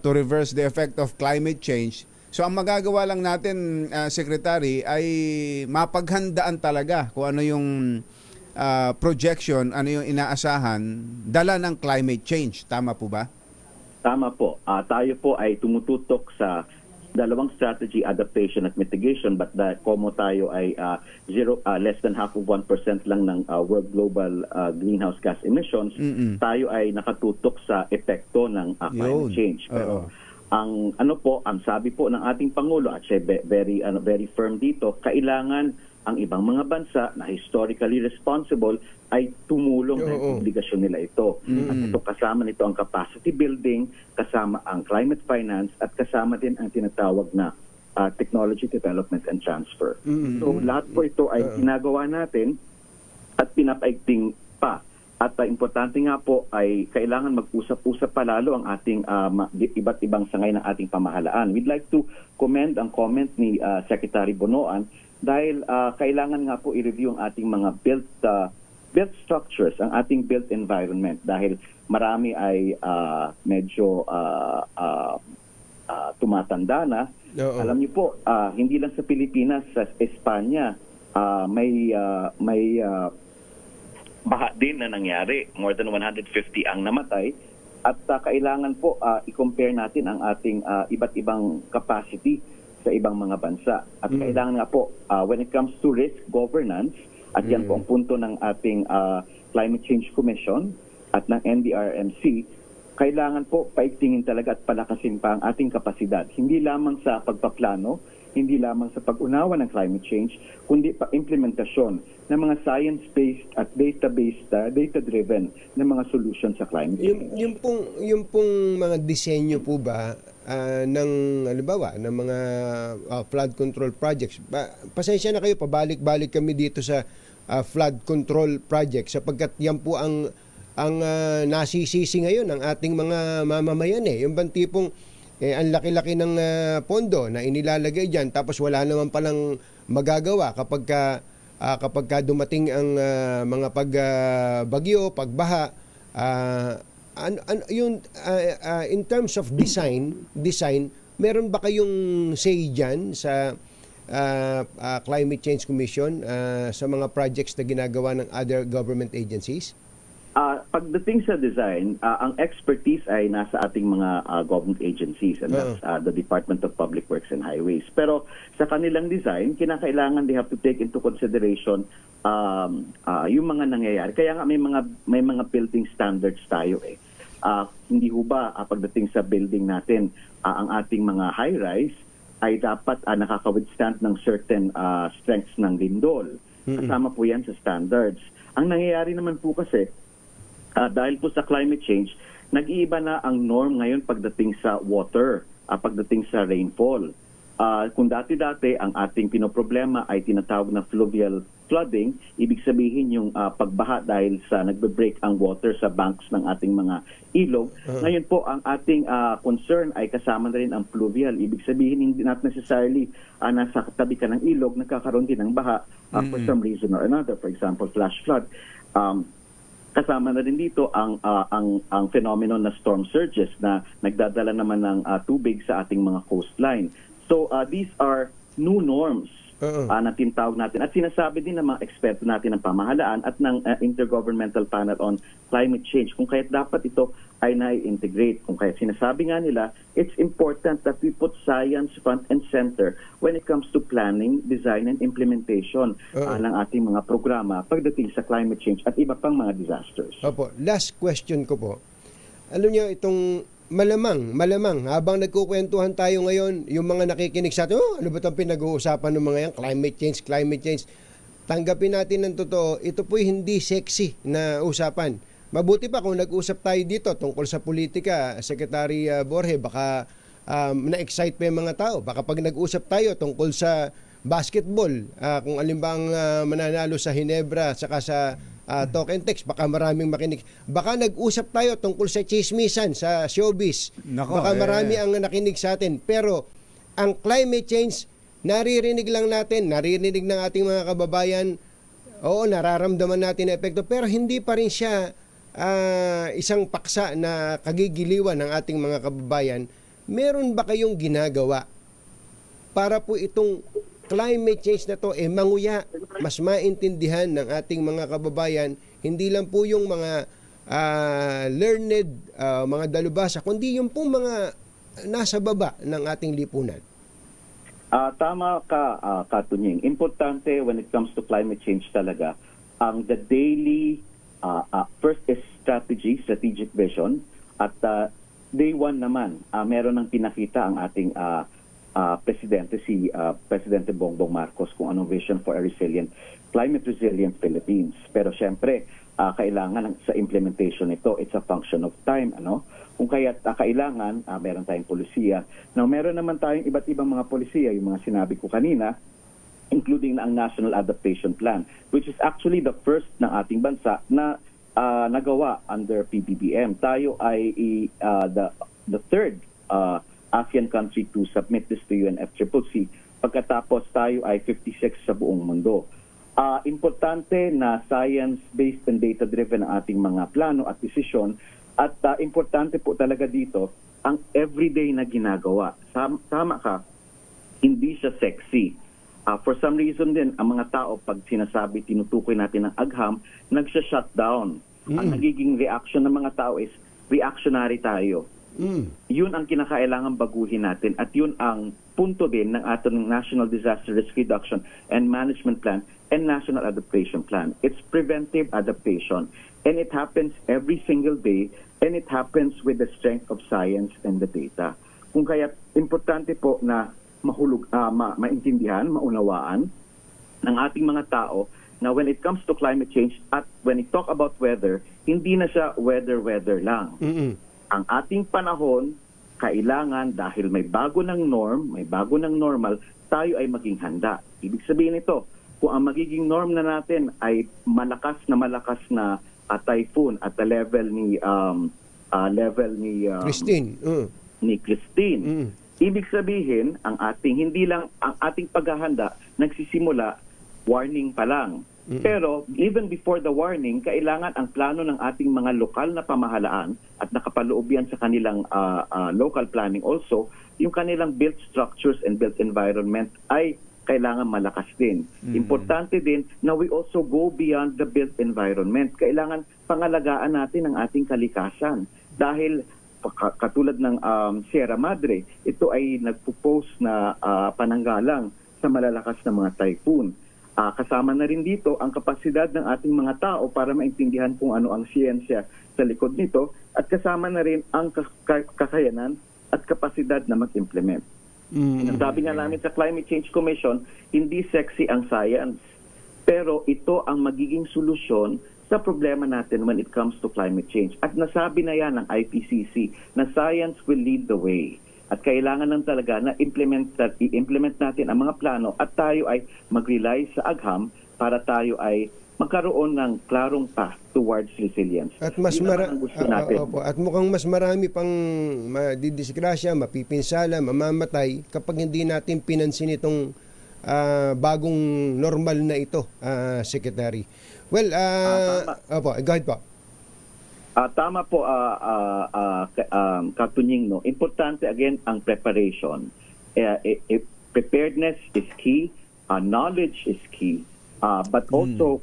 to reverse the effect of climate change. So ang magagawa lang natin, Secretary, ay mapaghandaan talaga kung ano yung projection, ano yung inaasahan, dala ng climate change. Tama po ba? Tama po. Tayo po ay tumututok sa dalawang strategy, adaptation at mitigation, but como tayo ay less than half of 1% lang ng world global greenhouse gas emissions, tayo ay nakatutok sa epekto ng climate change. Pero ang sabi po ng ating Pangulo at siya very firm dito, kailangan ang ibang mga bansa na historically responsible ay tumulong dahil obligasyon nila ito. At ito kasama nito ang capacity building, kasama ang climate finance, at kasama din ang tinatawag na technology development and transfer. So lahat po ito ay ginagawa natin at pinapaigting pa. At importante nga po ay kailangan mag-usap-usap palalo ang ating iba't ibang sangay ng ating pamahalaan. We'd like to commend ang comment ni Secretary Bonoan dahil kailangan nga po i-review ang ating mga built structures, ang ating built environment dahil marami ay medyo tumatanda na. Alam niyo po, hindi lang sa Pilipinas, sa Espanya may baha din na nangyari. More than 150 ang namatay. At kailangan po i-compare natin ang ating iba't ibang capacity sa ibang mga bansa. At kailangan nga po, when it comes to risk governance, at yan po ang punto ng ating Climate Change Commission at ng NDRMC, kailangan po paigtingin talaga at palakasin pa ang ating kapasidad. Hindi lamang sa pagpaplano, hindi lamang sa pag-unawa ng climate change, kundi pa implementasyon ng mga science-based at data-driven na mga solutions sa climate change. Yung pong mga disenyo po ba ng halimbawa ng mga flood control projects. Pasensya na kayo, pabalik-balik kami dito sa flood control project sapagkat yan po ang nasisisi ngayon ng ating mga mamamayan yung bang tipong ang laki-laki ng pondo na inilalagay diyan tapos wala naman palang magagawa kapag ka dumating ang mga pagbagyo, pagbaha. In terms of design, meron ba kayong say diyan sa Climate Change Commission sa mga projects na ginagawa ng other government agencies? Pagdating sa design, ang expertise ay nasa ating mga government agencies and that's the Department of Public Works and Highways. Pero sa kanilang design, kinakailangan they have to take into consideration yung mga nangyayari. Kaya nga may mga building standards tayo hindi ho ba pagdating sa building natin, ang ating mga high-rise ay dapat nakaka-withstand ng certain strengths ng lindol. Kasama po yan sa standards. Ang nangyayari naman po kasi, dahil po sa climate change, nag-iiba na ang norm ngayon pagdating sa water, pagdating sa rainfall. Kung dati-dati ang ating pinoproblema ay tinatawag na fluvial flooding, ibig sabihin yung pagbaha dahil sa nagbe-break ang water sa banks ng ating mga ilog. Ngayon po, ang ating concern ay kasama na rin ang fluvial. Ibig sabihin, hindi not necessarily nasa tabi ka ng ilog, nagkakaroon din ng baha for some reason or another. For example, flash flood. Kasama na rin dito ang phenomenon na storm surges na nagdadala naman ng tubig sa ating mga coastline. So these are new norms na tinatawag natin. At sinasabi din ng mga eksperto natin ng pamahalaan at ng Intergovernmental Panel on Climate Change kung kaya't dapat ito ay na-integrate. Kung kaya't sinasabi nga nila, it's important that we put science front and center when it comes to planning, design, and implementation ng ating mga programa pagdating sa climate change at iba pang mga disasters. Opo, last question ko po. Alam niyo, itong malamang, habang nagkukwentuhan tayo ngayon, yung mga nakikinig sa atin, ano ba itong pinag-uusapan ng mga yan? Climate change. Tanggapin natin ng totoo, ito po'y hindi sexy na usapan. Mabuti pa kung nag-usap tayo dito tungkol sa politika, Secretary Borge, baka na-excite pa yung mga tao. Baka pag nag-usap tayo tungkol sa basketball, kung alin ba ang mananalo sa Hinebra, saka sa talk and text, baka maraming makinig. Baka nag-usap tayo tungkol sa chismisan, sa showbiz. Baka marami ang nakinig sa atin. Pero ang climate change, naririnig lang natin, naririnig ng ating mga kababayan, oo, nararamdaman natin ang epekto, pero hindi pa rin siya isang paksa na kagigiliwan ng ating mga kababayan. Meron ba kayong ginagawa para po itong climate change na to manguya, mas maintindihan ng ating mga kababayan, hindi lang po yung mga learned, mga dalubhasa, kundi yung po mga nasa baba ng ating lipunan? Tama ka, Katunying. Importante when it comes to climate change talaga, ang the daily first is strategic vision, at day one naman, meron ng pinakita ang ating Presidente, Presidente Bongbong Marcos kung anong vision for a climate resilient Philippines. Pero syempre, kailangan sa implementation nito, it's a function of time, Kung kaya kailangan, meron tayong polisiya. Now, meron naman tayong iba't ibang mga polisiya, yung mga sinabi ko kanina, including ang National Adaptation Plan, which is actually the first ng ating bansa na nagawa under PBBM. Tayo ay the third ASEAN country to submit this to UNFCCC. Pagkatapos tayo ay 56 sa buong mundo. Importante na science-based and data-driven ang ating mga plano at desisyon. At importante po talaga dito ang everyday na ginagawa. Tama ka, hindi siya sexy. For some reason din, ang mga tao, pag sinasabi, tinutukoy natin ang agham, nagsha-shutdown. Ang nagiging reaction ng mga tao is reactionary tayo. Yun ang kinakailangan baguhin natin at yun ang punto din ng ating National Disaster Risk Reduction and Management Plan and National Adaptation Plan. It's preventive adaptation and it happens every single day and it happens with the strength of science and the data. Kung kaya importante po na maintindihan, maunawaan ng ating mga tao na when it comes to climate change at when we talk about weather, hindi na siya weather lang. Ang ating panahon, kailangan dahil may bago ng norm, may bago ng normal, tayo ay maging handa. Ibig sabihin ito, kung ang magiging norm na natin ay malakas na typhoon at the level ni Christine. Ni Christine. Ibig sabihin, ang ating paghahanda nagsisimula warning pa lang. Pero even before the warning, kailangan ang plano ng ating mga lokal na pamahalaan at nakapaloob yan sa kanilang local planning also, yung kanilang built structures and built environment ay kailangan malakas din. Importante din na we also go beyond the built environment. Kailangan pangalagaan natin ang ating kalikasan. Dahil katulad ng Sierra Madre, ito ay nagpo-post na pananggalang sa malalakas na mga typhoon. Kasama na rin dito ang kapasidad ng ating mga tao para maintindihan kung ano ang siyensya sa likod nito at kasama na rin ang kakayanan at kapasidad na mag-implement. Sabi nga namin sa Climate Change Commission, hindi sexy ang science, pero ito ang magiging solusyon sa problema natin when it comes to climate change. At nasabi na yan ng IPCC na science will lead the way. At kailangan lang talaga na i-implement natin ang mga plano at tayo ay mag-rely sa agham para tayo ay magkaroon ng klarong path towards resilience. At at mukhang mas marami pang madidisgrasya, mapipinsala, mamamatay kapag hindi natin pinansin itong bagong normal na ito, Secretary. Well, go ahead po. Tama po, Katunying, no? Importante again ang preparation. Preparedness is key, knowledge is key, but also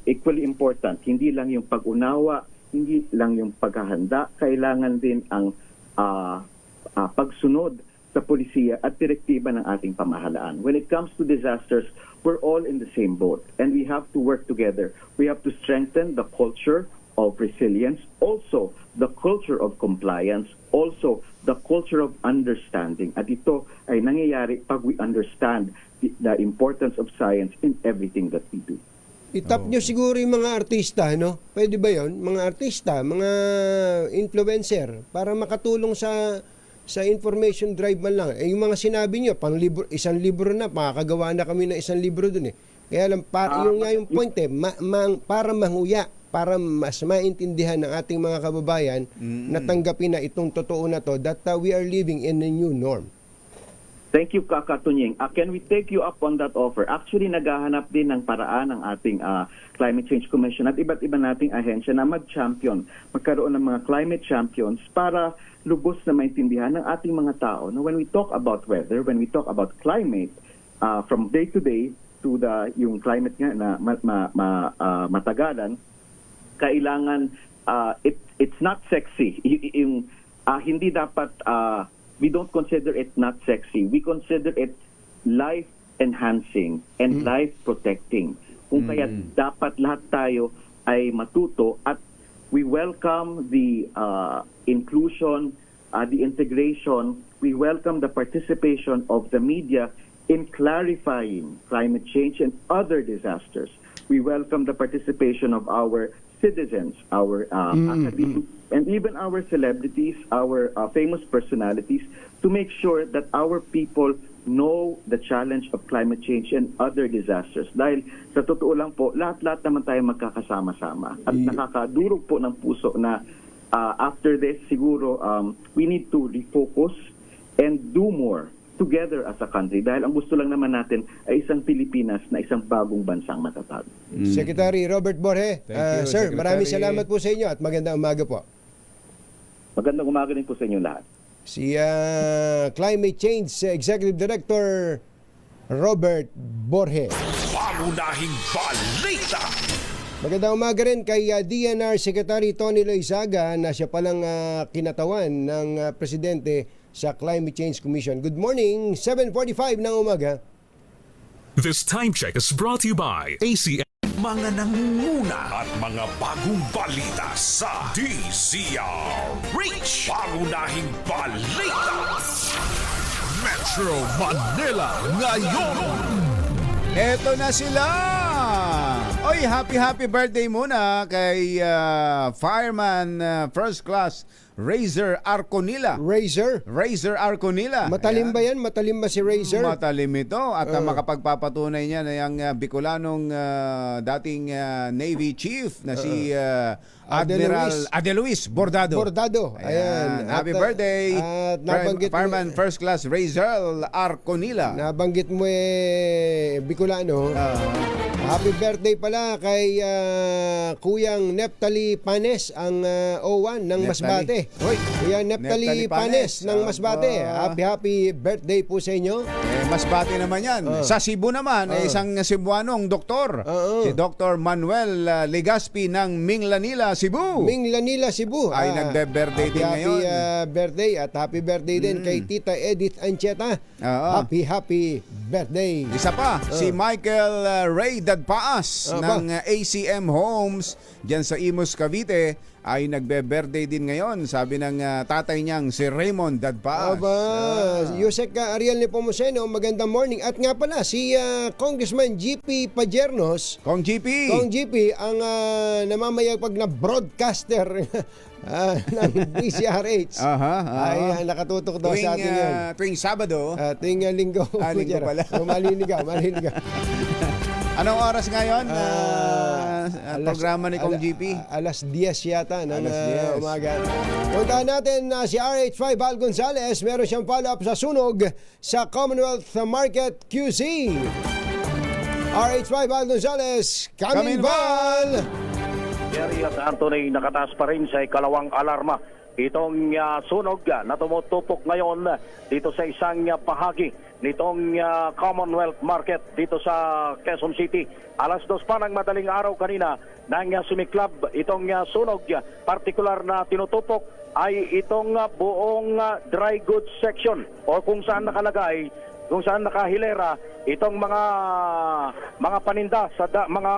equally important, hindi lang yung pag-unawa, hindi lang yung paghahanda, kailangan din ang pagsunod sa polisiya at direktiba ng ating pamahalaan. When it comes to disasters, we're all in the same boat and we have to work together. We have to strengthen the culture of resilience, also the culture of compliance, also the culture of understanding. At ito ay nangyayari pag we understand the importance of science in everything that we do. Itap nyo siguro yung mga artista, no? Pwede ba yon? Mga artista, mga influencer, para makatulong sa information drive man lang. Yung mga sinabi nyo, isang libro na, makakagawa na kami ng isang libro dun eh. Kaya lang, yung point eh, para mahuya, para mas maintindihan ng ating mga kababayan na tanggapin na itong totoo na to, that we are living in a new norm. Thank you, Katunying. Can we take you up on that offer? Actually, naghahanap din ng paraan ng ating Climate Change Commission at iba't iba nating ahensya na mag-champion, magkaroon ng mga climate champions para lubos na maintindihan ng ating mga tao na when we talk about weather, when we talk about climate, from day to day to yung climate nga na matagalan, kailangan it's not sexy. Hindi dapat we don't consider it not sexy. We consider it life enhancing and life protecting. Kung kaya dapat lahat tayo ay matuto at we welcome the inclusion, the integration, we welcome the participation of the media in clarifying climate change and other disasters. We welcome the participation of our citizens, our academics, and even our celebrities, our famous personalities, to make sure that our people know the challenge of climate change and other disasters. Dahil sa totoo lang po, lahat-lahat naman tayo magkakasama-sama. At nakakadurog po ng puso na after this, siguro, we need to refocus and do more together as a country. Dahil ang gusto lang naman natin ay isang Pilipinas na isang bagong bansang matatag. Secretary Robert Borge, sir, maraming salamat po sa inyo at magandang umaga po. Magandang umaga din po sa inyo lahat. Si Climate Change Executive Director Robert Borge. Pangunahing balita. Magandang umaga rin kay DNR Secretary Tony Loizaga na siya palang kinatawan ng presidente sa Climate Change Commission. Good morning, 7:45 ng umaga. This time check is brought to you by ACM. Mga nangunguna at mga bagong balita sa DZRH. Pangunahing balita. Metro Manila ngayon. Eto na sila! Oy, happy birthday muna kay Fireman First Class Razor Arconila. Razor Arconila. Matalim ba yan? Matalim ba si Razor? Matalim ito at makapagpapatunay niya na yung Bicolanong dating Navy Chief na si Admiral Adeluis Bordado. Ayan. Happy birthday, At nabanggit Fireman First Class Razor Arconila. Nabanggit mo Bicolano. Happy birthday pala kay Kuyang Neptali Panes, ang O1 ng Masbate. Kuya Neptali Panes ng Masbate. Happy birthday po sa inyo. Masbate naman yan. Sa Cebu naman, isang Cebuanong doktor. Si Dr. Manuel Legaspi ng Minglanila, Cebu. Ay nagbe-birthday din ngayon. Happy birthday at happy birthday din kay Tita Edith Ancheta. Happy birthday. Isa pa, si Michael Ray Dadpaas ng ACM Homes dyan sa Imus, Cavite ay nagbe-birthday din ngayon. Sabi ng tatay niyang si Raymond Dadpaas. Yusek Ariel Nepomuceno, magandang morning. At nga pala, si Congressman GP Pajernos. Kong GP ang namamayagpag na broadcaster ng DCRH. Ay nakatutok daw sa atin yun. Tuwing Sabado. Tuwing linggo. Linggo pala. Malinigaw. Anong oras ngayon? Programa ni Kong GP? Alas 10 yata ng umaga. Puntahan natin si RH5 Val Gonzales. Meron siyang follow-up sa sunog sa Commonwealth Market QC. RH5 Val Gonzales, Kamin Val! Jerry at Anthony, nakataas pa rin sa ikalawang alarma. Itong sunog na tumutupok ngayon dito sa isang bahagi nitong Commonwealth Market dito sa Quezon City. Alas 2 pa ng madaling araw kanina nang sumiklab itong sunog. Partikular na tinutupok ay itong buong dry goods section o kung saan nakahilera itong mga paninda sa mga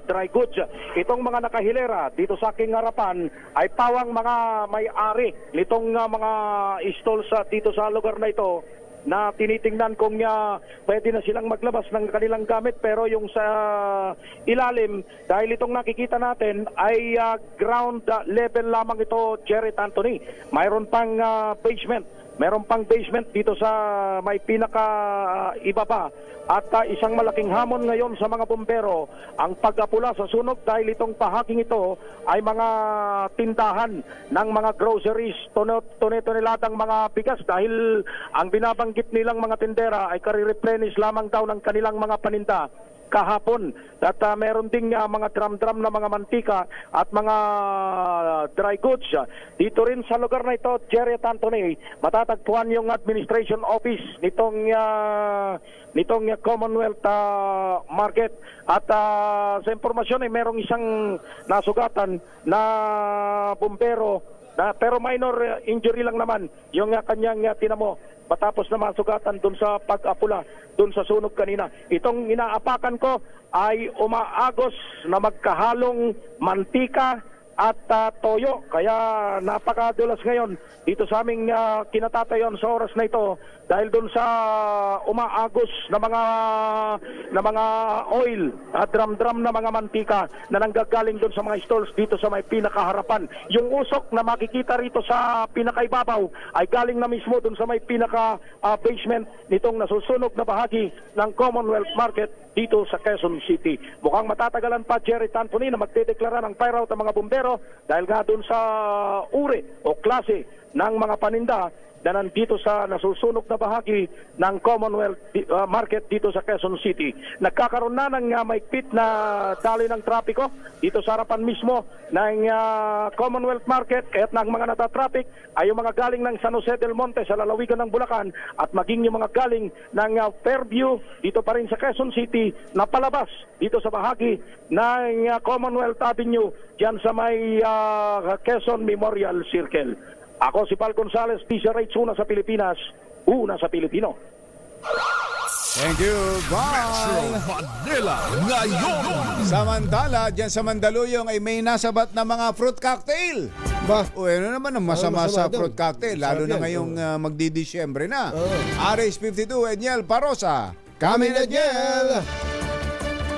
dry goods. Itong mga nakahilera dito sa aking harapan ay pawang mga may-ari nitong mga stalls dito sa lugar na ito na tinitingnan kung pwede na silang maglabas ng kanilang gamit, pero yung sa ilalim, dahil itong nakikita natin ay ground level lamang ito, Jerry Anthony. Mayroon pang basement. Meron pang basement dito sa may pinaka ibaba. At isang malaking hamon ngayon sa mga bumbero ang pag-apula sa sunog dahil itong bahaging ito ay mga tindahan ng mga groceries, toneladang mga bigas dahil ang binabanggit nilang mga tindera ay kare-replenish lamang daw ng kanilang mga paninda kahapon. At meron ding mga drum-drum na mga mantika at mga dry goods. Dito rin sa lugar na ito, Jerry at Anthony, matatagpuan yung administration office nitong Commonwealth Market. At sa impormasyon ay merong isang nasugatan na bumbero pero minor injury lang naman yung kanyang tinamo matapos na masugatan dun sa pag-apula dun sa sunog kanina. Itong inaapakan ko ay umaagos na magkahalong mantika at toyo, kaya napakadulas ngayon dito sa aming kinatatayon sa oras na ito dahil doon sa umaagos na mga oil at drum na mga mantika na nanggagaling doon sa mga stalls dito sa may pinakaharapan. Yung usok na makikita rito sa pinakaibabaw ay galing na mismo doon sa may pinaka basement nitong nasusunog na bahagi ng Commonwealth Market dito sa Quezon City. Mukhang matatagalan pa, Jerry Anthony, na magdedeklara ng fire out ang mga bumbero dahil nga doon sa uri o klase ng mga paninda na nandito sa nasusunog na bahagi ng Commonwealth Market dito sa Quezon City. Nagkakaroon na ng maigpit na daloy ng trapiko dito sa harapan mismo ng Commonwealth Market, kaya't ng mga natatraffic ay yung mga galing ng San Jose del Monte sa lalawigan ng Bulacan at maging yung mga galing ng Fairview dito pa rin sa Quezon City na palabas dito sa bahagi ng Commonwealth Avenue dyan sa may Quezon Memorial Circle. Ako si Val Gonzales, DCRH, una sa Pilipinas, una sa Pilipino. Thank you, Val. Manila ngayon. Samantala, dyan sa Mandaluyong ay may nasabat na mga fruit cocktail. Ba? O ano naman ang masama Ano masama sa doon? fruit cocktail, lalo Sarap na yan, ngayong magdi-Disyembre na. Oo. RH52, Edniel Parosa. Kami na Jel!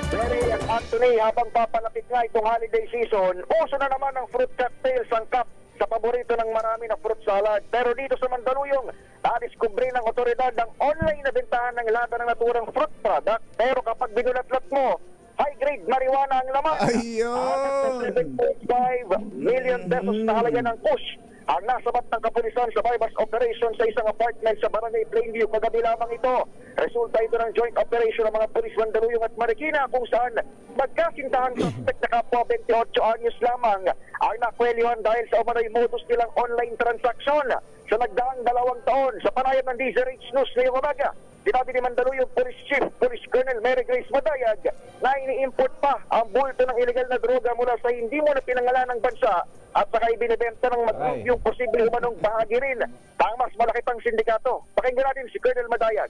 Jerry at Anthony, habang papalapit nga itong holiday season, uso na naman ang fruit cocktail sangkap sa paborito ng marami na fruit salad. Pero dito sa Mandaluyong, nadiskubre ng otoridad ng online na bentahan ng lata ng naturang fruit product. Pero kapag binulatlat mo, high-grade marijuana ang laman. Ayun! 7.5 million pesos na halaga ng kush ang nasabat ng kapulisan sa bypass operation sa isang apartment sa Barangay Plainview kagabi lamang ito. Resulta ito ng joint operation ng mga pulis Mandaluyong at Marikina kung saan magkasintahan suspect na kapwa 28 anyos lamang ang nakwelyohan dahil sa umano'y modus nilang online transaksyon sa nagdaang 2 taon. Sa panayam ng DZRH News ngayong umaga, sinabi ni Mandaluyong Police Chief, Police Colonel Mary Grace Madayag na ini-import pa ang bulto ng illegal na droga mula sa hindi mo na pinangalan ng bansa at saka ibinibenta ng mag-group yung posible humanong bahagi rin ng mas malaki pang sindikato. Pakinggan natin si Colonel Madayag.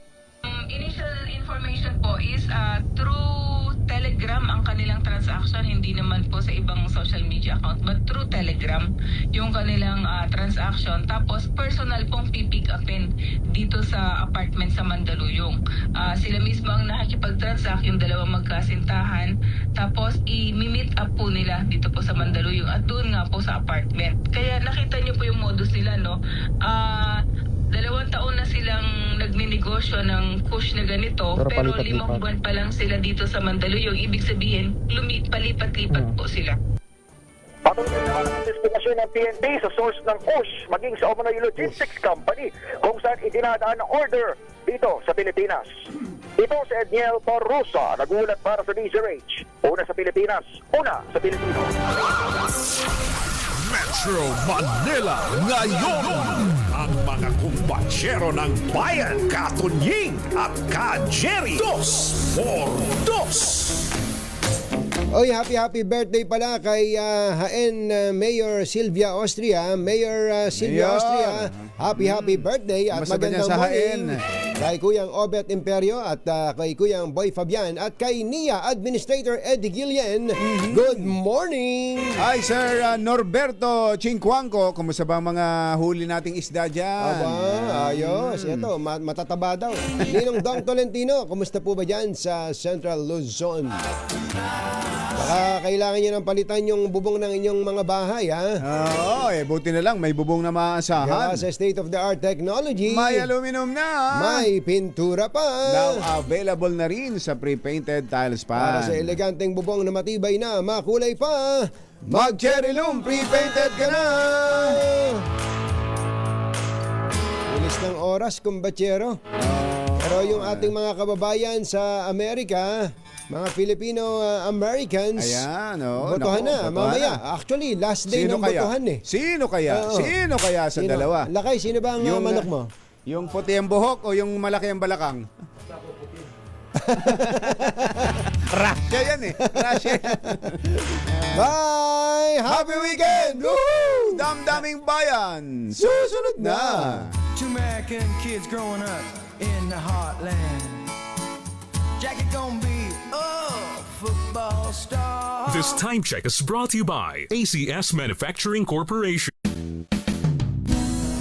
Initial information po is through Telegram ang kanilang transaction, hindi naman po sa ibang social media account, but through Telegram yung kanilang transaction. Tapos personal pong pipick upin dito sa apartment sa Mandaluyong. Sila mismo ang nakikipag-transact, yung dalawang magkasintahan. Tapos i-meet up po nila dito po sa Mandaluyong at doon nga po sa apartment. Kaya nakita niyo po yung modus nila, no? 2 taon na silang nagninegosyo ng kush na ganito, pero 5 buwan pa lang sila dito sa Mandaluyong. Ibig sabihin, palipat-lipat po sila. Patuloy naman ang investigasyon ng PNP sa source ng kush maging sa Omanoy Logistics Company kung saan itinadaan ng order dito sa Pilipinas. Ito si Edniel Torrosa, nagulat para sa DZRH. Una sa Pilipinas, una sa Pilipino. Metro Manila ngayon. Ang mga kumbatsero ng bayan, Katunying at Ka-Jerry. 2 por 2. Oy, happy birthday pala kay Haen Mayor Silvia Austria. Mayor Silvia Mayor. Austria, happy birthday at Basta magandang ganyan sa morning. Haen. Kay Kuyang Obet Imperio at kay Kuyang Boy Fabian at kay NIA Administrator Eddie Gillian. Good morning! Hi, Sir Norberto Chinquanco. Kumusta ba ang mga huli nating isda dyan? Aba, ayos. Ito, matataba daw. Ninong Dong Tolentino, kumusta po ba dyan sa Central Luzon? Baka kailangan nyo ng palitan yung bubong ng inyong mga bahay, ha? Oo, buti na lang. May bubong na maasahan. Kaya sa state-of-the-art technology, May aluminum na. may pintura pa. Now available na rin sa pre-painted tiles Para pan. sa eleganteng bubong na matibay na, makulay pa, mag-Cherry Loom pre-painted ka na! Bilis ng oras, kumbatsero. Pero yung ating mga kababayan sa Amerika, mga Filipino-Americans, Ayan, botohan na, Naku, botohan mamaya. na. Actually, last day ng botohan eh. Sino kaya? Oo. Sino kaya sa dalawa? Lakay, sino ba ang manok mo? Yung puti ang buhok o yung malaki ang balakang? Rasya yan eh. Rasya yan. Bye! Happy weekend! Woohoo! Damdaming bayan. Susunod na. Two American kids growing up in the heartland. Jackie gonna be a football star. This time check is brought to you by ACS Manufacturing Corporation.